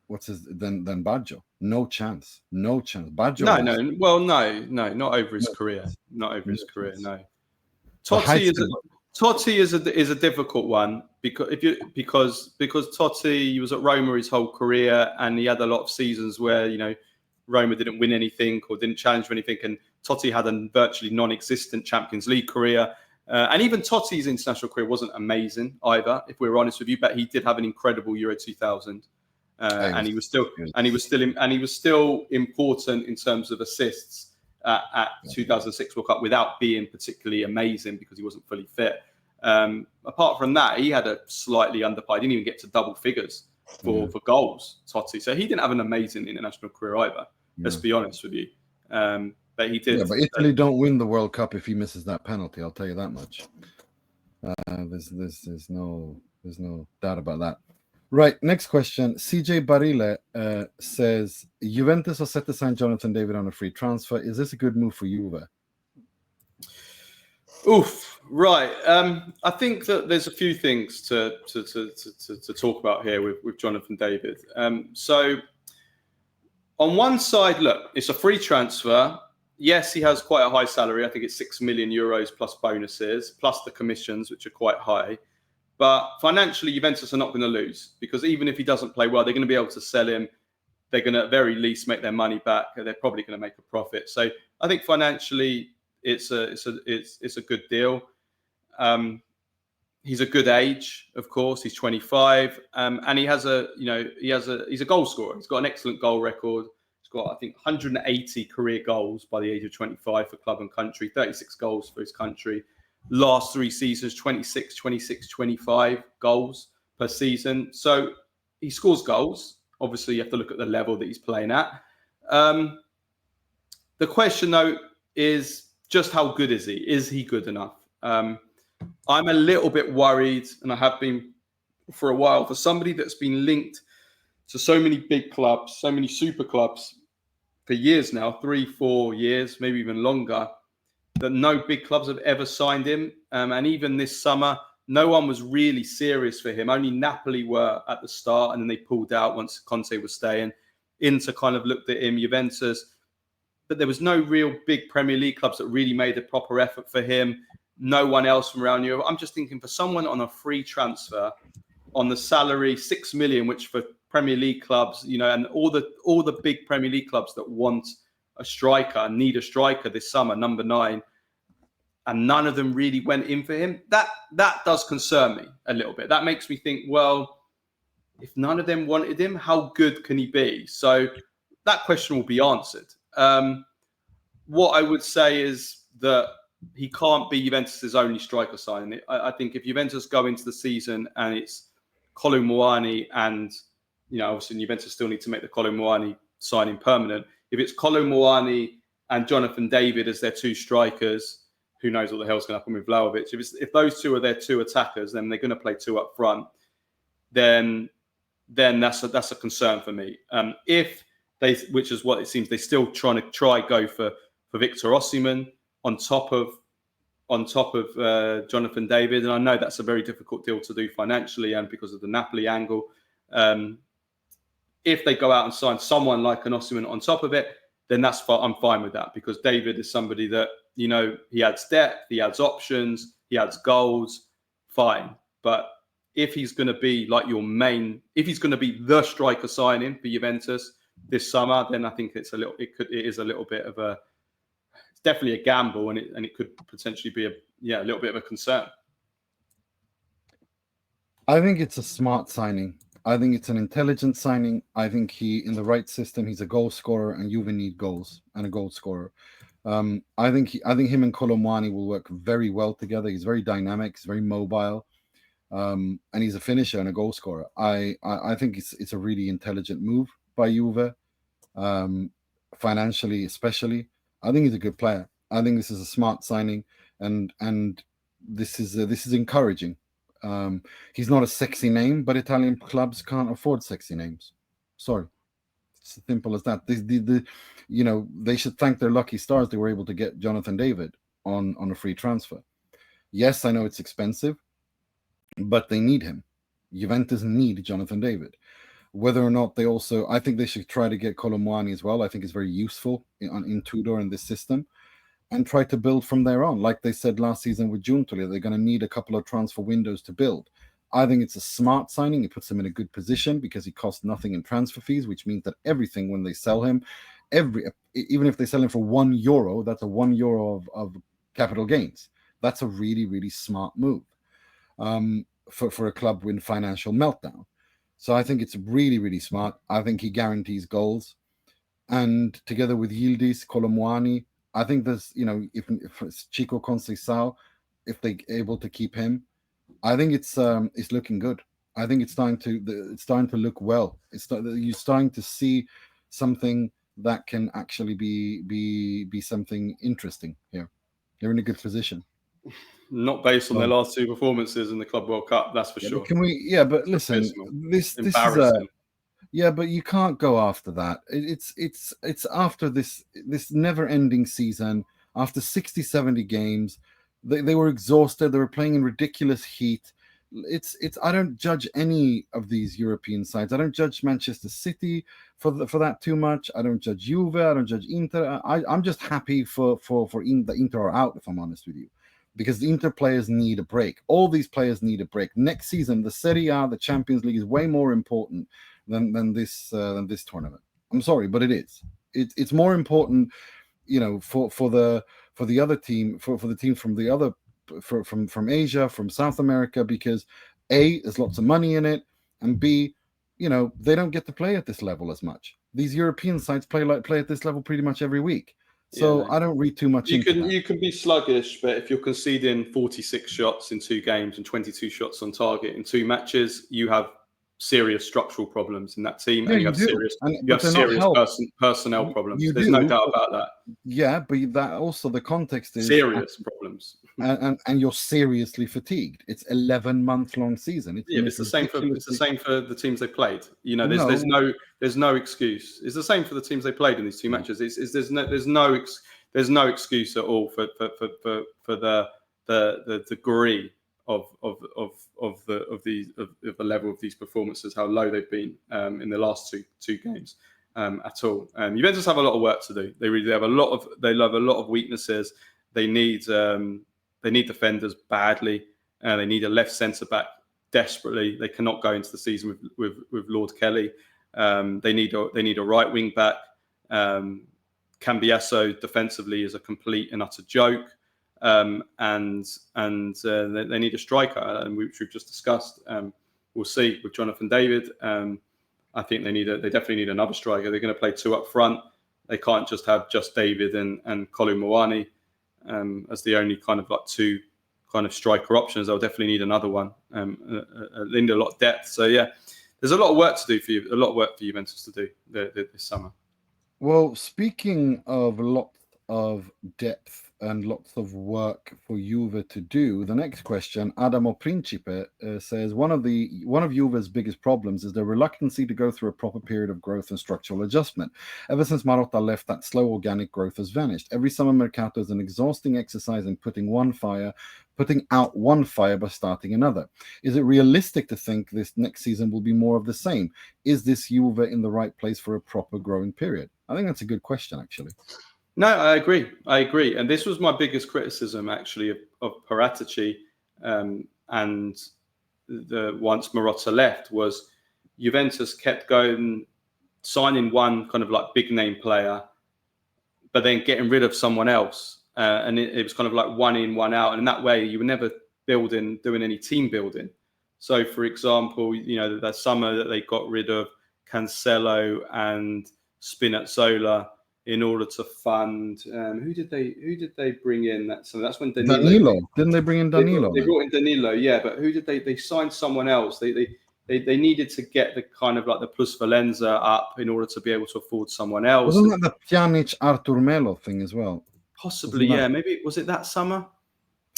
than Baggio. No chance. Baggio. Not over his career. Not over his career. No. Totti is a difficult one because Totti, he was at Roma his whole career, and he had a lot of seasons where Roma didn't win anything or didn't challenge for anything, and Totti had a virtually non-existent Champions League career. And even Totti's international career wasn't amazing either, if we're honest with you. But he did have an incredible Euro 2000, and he was still important in terms of assists at 2006 World Cup without being particularly amazing because he wasn't fully fit. Apart from that, he had a slightly underplayed. He didn't even get to double figures for goals, Totti. So he didn't have an amazing international career either. Let's be honest with you. But he did. Yeah, but Italy don't win the World Cup if he misses that penalty. I'll tell you that much. There's no doubt about that. Right, next question. CJ Barile says, Juventus are set to sign Jonathan David on a free transfer. Is this a good move for Juve? Oof, right. I think that there's a few things to talk about here with Jonathan David. So on one side, look, it's a free transfer. Yes, he has quite a high salary. I think it's 6 million euros plus bonuses, plus the commissions, which are quite high. But financially, Juventus are not going to lose because even if he doesn't play well, they're going to be able to sell him. They're going to at very least make their money back. They're probably going to make a profit. So I think financially, it's a good deal. He's a good age, of course. He's 25, and he's a goal scorer. He's got an excellent goal record. He's got, I think, 180 career goals by the age of 25 for club and country, 36 goals for his country. Last 3 seasons, 26, 25 goals per season. So he scores goals. Obviously, you have to look at the level that he's playing at. The question, though, is just how good is he? Is he good enough? I'm a little bit worried, and I have been for a while, for somebody that's been linked to so many big clubs, so many super clubs for years now, 3-4 years, maybe even longer, that no big clubs have ever signed him. And even this summer, no one was really serious for him. Only Napoli were at the start, and then they pulled out once Conte was staying. Inter kind of looked at him, Juventus. But there was no real big Premier League clubs that really made a proper effort for him. No one else from around Europe. I'm just thinking for someone on a free transfer, on the salary, 6 million, which for Premier League clubs, and all the big Premier League clubs that want a striker, need a striker this summer, number 9, and none of them really went in for him. That does concern me a little bit. That makes me think, well, if none of them wanted him, how good can he be? So that question will be answered. What I would say is that he can't be Juventus's only striker signing. I think if Juventus go into the season and it's Kolo Muani and, obviously Juventus still need to make the Kolo Muani signing permanent. If it's Kolo Muani and Jonathan David as their 2 strikers, who knows what the hell's going to happen with Vlahovic. If those 2 are their 2 attackers, then they're going to play 2 up front. Then that's a concern for me. Which is what it seems, they're still trying to go for Victor Osimhen on top of Jonathan David, and I know that's a very difficult deal to do financially and because of the Napoli angle. If they go out and sign someone like an Osimhen on top of it, then I'm fine with that, because David is somebody that, he adds depth, he adds options, he adds goals, fine. But if he's going to be like if he's going to be the striker signing for Juventus this summer, then I think it's definitely a gamble, and it could potentially be a little bit of a concern. I think it's a smart signing. I think it's an intelligent signing. I think in the right system, he's a goal scorer, and Juve need goals and a goal scorer. I think him and Kolo Muani will work very well together. He's very dynamic. He's very mobile, and he's a finisher and a goal scorer. I think it's a really intelligent move by Juve, financially especially. I think he's a good player. I think this is a smart signing, and this is encouraging. He's not a sexy name, but Italian clubs can't afford sexy names. Sorry, it's as simple as that. They should thank their lucky stars they were able to get Jonathan David on a free transfer. Yes, I know it's expensive, but they need him. Juventus need Jonathan David. Whether or not I think they should try to get Colomwani as well. I think it's very useful in Tudor in this system, and try to build from there on. Like they said last season with Giuntoli, they're going to need a couple of transfer windows to build. I think it's a smart signing. It puts him in a good position because he costs nothing in transfer fees, which means that everything when they sell him, even if they sell him for €1, that's a €1 of capital gains. That's a really, really smart move for a club in financial meltdown. So I think it's really, really smart. I think he guarantees goals. And together with Yildiz, Colomwani, I think there's, if it's Chico Conceição, if they're able to keep him, I think it's looking good. I think it's starting to look well. You're starting to see something that can actually be something interesting here. They're in a good position. Not based on their last two performances in the Club World Cup, that's for sure. But listen, this is but you can't go after that. It's after this never-ending season. After 60, 70 games, they were exhausted. They were playing in ridiculous heat. I don't judge any of these European sides. I don't judge Manchester City for that too much. I don't judge Juve. I don't judge Inter. I'm just happy for the Inter are out, if I'm honest with you, because the Inter players need a break. All these players need a break. Next season, the Serie A, the Champions League, is way more important than this tournament. I'm sorry, but it is. It's more important, for the other team, for the team from the other from Asia, from South America, because A, there's lots of money in it, and B, they don't get to play at this level as much. These European sides play at this level pretty much every week. So I don't read too much into that. You can be sluggish, but if you're conceding 46 shots in 2 games and 22 shots on target in 2 matches, you have serious structural problems in that team, and you have serious personnel problems. There's no doubt about that. Yeah, but that also the context is serious problems, and you're seriously fatigued. It's 11-month-long season. It's the same for the teams they played. There's no excuse. It's the same for the teams they played in these 2 matches. There's no excuse at all for the degree of the level of these performances, how low they've been in the last two games at all. Juventus have a lot of work to do. They have a lot of weaknesses. They need defenders badly. They need a left centre back desperately. They cannot go into the season with Lord Kelly. They need a right wing back. Cambiasso defensively is a complete and utter joke. And they need a striker, and which we've just discussed. We'll see with Jonathan David. I think they definitely need another striker. They're going to play 2 up front. They can't just have just David and Colomwani as the only kind of 2 kind of striker options. They'll definitely need another one. They need a lot of depth. So yeah, there's a lot of work to do for Juventus to do this summer. Well, speaking of lots of depth and lots of work for Juve to do, the next question, Adamo Principe says, one of Juve's biggest problems is their reluctancy to go through a proper period of growth and structural adjustment. Ever since Marotta left, that slow organic growth has vanished. Every summer mercato is an exhausting exercise in putting out one fire by starting another. Is it realistic to think this next season will be more of the same? Is this Juve in the right place for a proper growing period? I think that's a good question, actually. No, I agree. And this was my biggest criticism, actually, of Paratici. And once Marotta left, was Juventus kept going, signing one kind of big name player, but then getting rid of someone else. And it was kind of one in, one out. And in that way, you were never doing any team building. So, for example, that summer that they got rid of Cancelo and Spinazzola in order to fund, who did they bring in that summer? That's when Danilo. Didn't they bring in Danilo? They brought in Danilo, yeah. But who did they signed someone else? They needed to get the kind of the plus Valenza up in order to be able to afford someone else. Wasn't that the Pjanic Artur Melo thing as well? Possibly, yeah. Maybe was it that summer?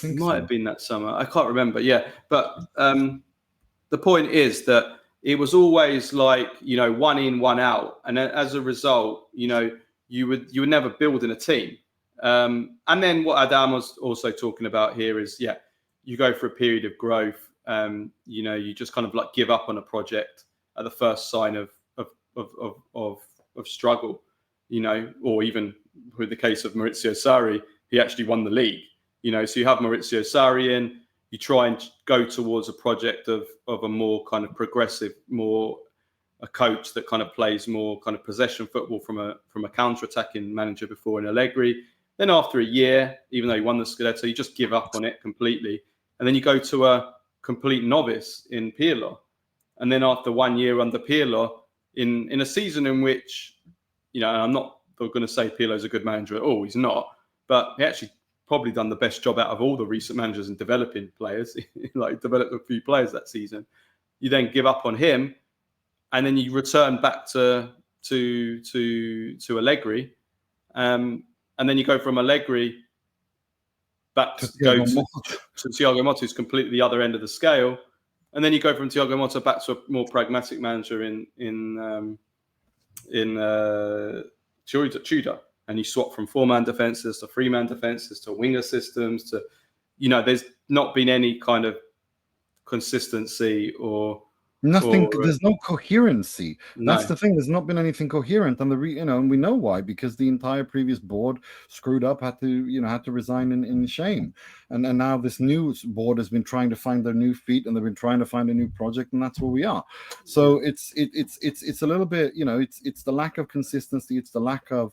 It might have been that summer. I can't remember. Yeah, but the point is that it was always like, you know, one in, one out, and as a result, you know, you would never build in a team. And then what Adam was also talking about here is, yeah, you go for a period of growth. You know, you just kind of like give up on a project at the first sign of struggle. You know, or even with the case of Maurizio Sarri, he actually won the league. You know, so you have Maurizio Sarri in, you try and go towards a project of a more kind of progressive, more a coach that kind of plays more kind of possession football from a counter-attacking manager before in Allegri. Then after a year, even though he won the Scudetto, you just give up on it completely. And then you go to a complete novice in Pirlo. And then after 1 year under Pirlo, in a season in which, you know, I'm not going to say Pirlo's a good manager at all. He's not. But he actually probably done the best job out of all the recent managers in developing players. Like, developed a few players that season. You then give up on him, and then you return back to Allegri. And then you go from Allegri back to Thiago Motta, who's completely the other end of the scale. And then you go from Thiago Motta back to a more pragmatic manager in Tudor. And you swap from 4-man defenses to 3-man defenses to winger systems to, you know, there's not been any kind of consistency or nothing. There's no coherency. No. That's the thing. There's not been anything coherent, and and we know why, because the entire previous board screwed up, had to resign in shame, and now this new board has been trying to find their new feet, and they've been trying to find a new project, and that's where we are. So it's a little bit, you know, it's the lack of consistency, it's the lack of,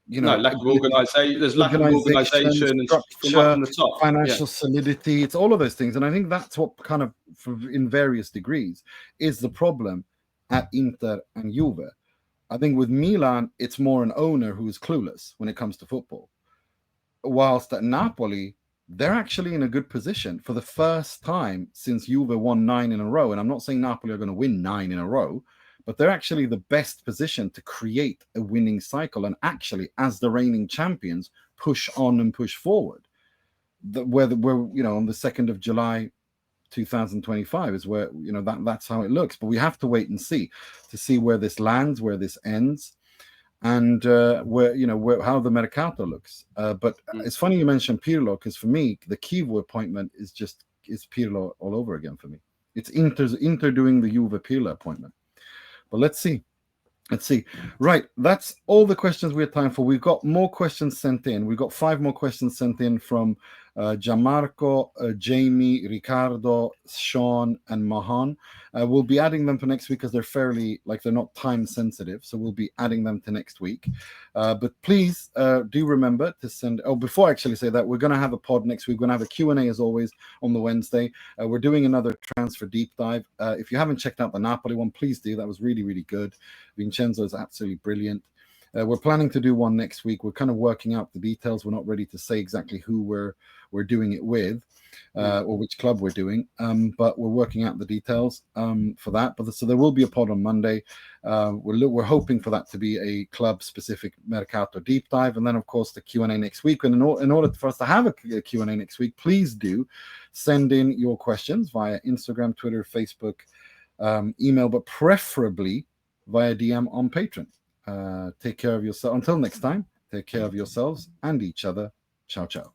you know, lack of organization. There's lack of organization and structure, from the top, financial solidity. It's all of those things, and I think that's what kind of, in various degrees, is the problem at Inter and Juve. I think with Milan, it's more an owner who is clueless when it comes to football. Whilst at Napoli, they're actually in a good position for the first time since Juve won 9 in a row. And I'm not saying Napoli are going to win 9 in a row, but they're actually the best position to create a winning cycle and actually, as the reigning champions, push on and push forward. Where you know, on the 2nd of July 2025 is where, you know, that's how it looks. But we have to wait and see where this lands, where this ends, and where, you know, how the Mercato looks. But it's funny you mentioned Pirlo, because for me, the Kivu appointment is Pirlo all over again for me. It's Inter doing the Juve Pirlo appointment. But let's see. Right, that's all the questions we have time for. We've got more questions sent in. We've got 5 more questions sent in from Gianmarco, Jamie, Ricardo, Sean, and Mahan. We'll be adding them for next week because they're not time sensitive. So we'll be adding them to next week. But please do remember to send. Oh, before I actually say that, we're going to have a pod next week. We're going to have a Q&A as always on the Wednesday. We're doing another transfer deep dive. If you haven't checked out the Napoli one, please do. That was really, really good. Vincenzo is absolutely brilliant. We're planning to do one next week. We're kind of working out the details. We're not ready to say exactly who we're doing it with, or which club we're doing, but we're working out the details for that. So there will be a pod on Monday. We're hoping for that to be a club-specific Mercato deep dive, and then of course the Q&A next week. And in order for us to have a Q&A next week, please do send in your questions via Instagram, Twitter, Facebook, email, but preferably via DM on Patreon. Take care of yourself. Until next time, take care of yourselves and each other. Ciao, ciao.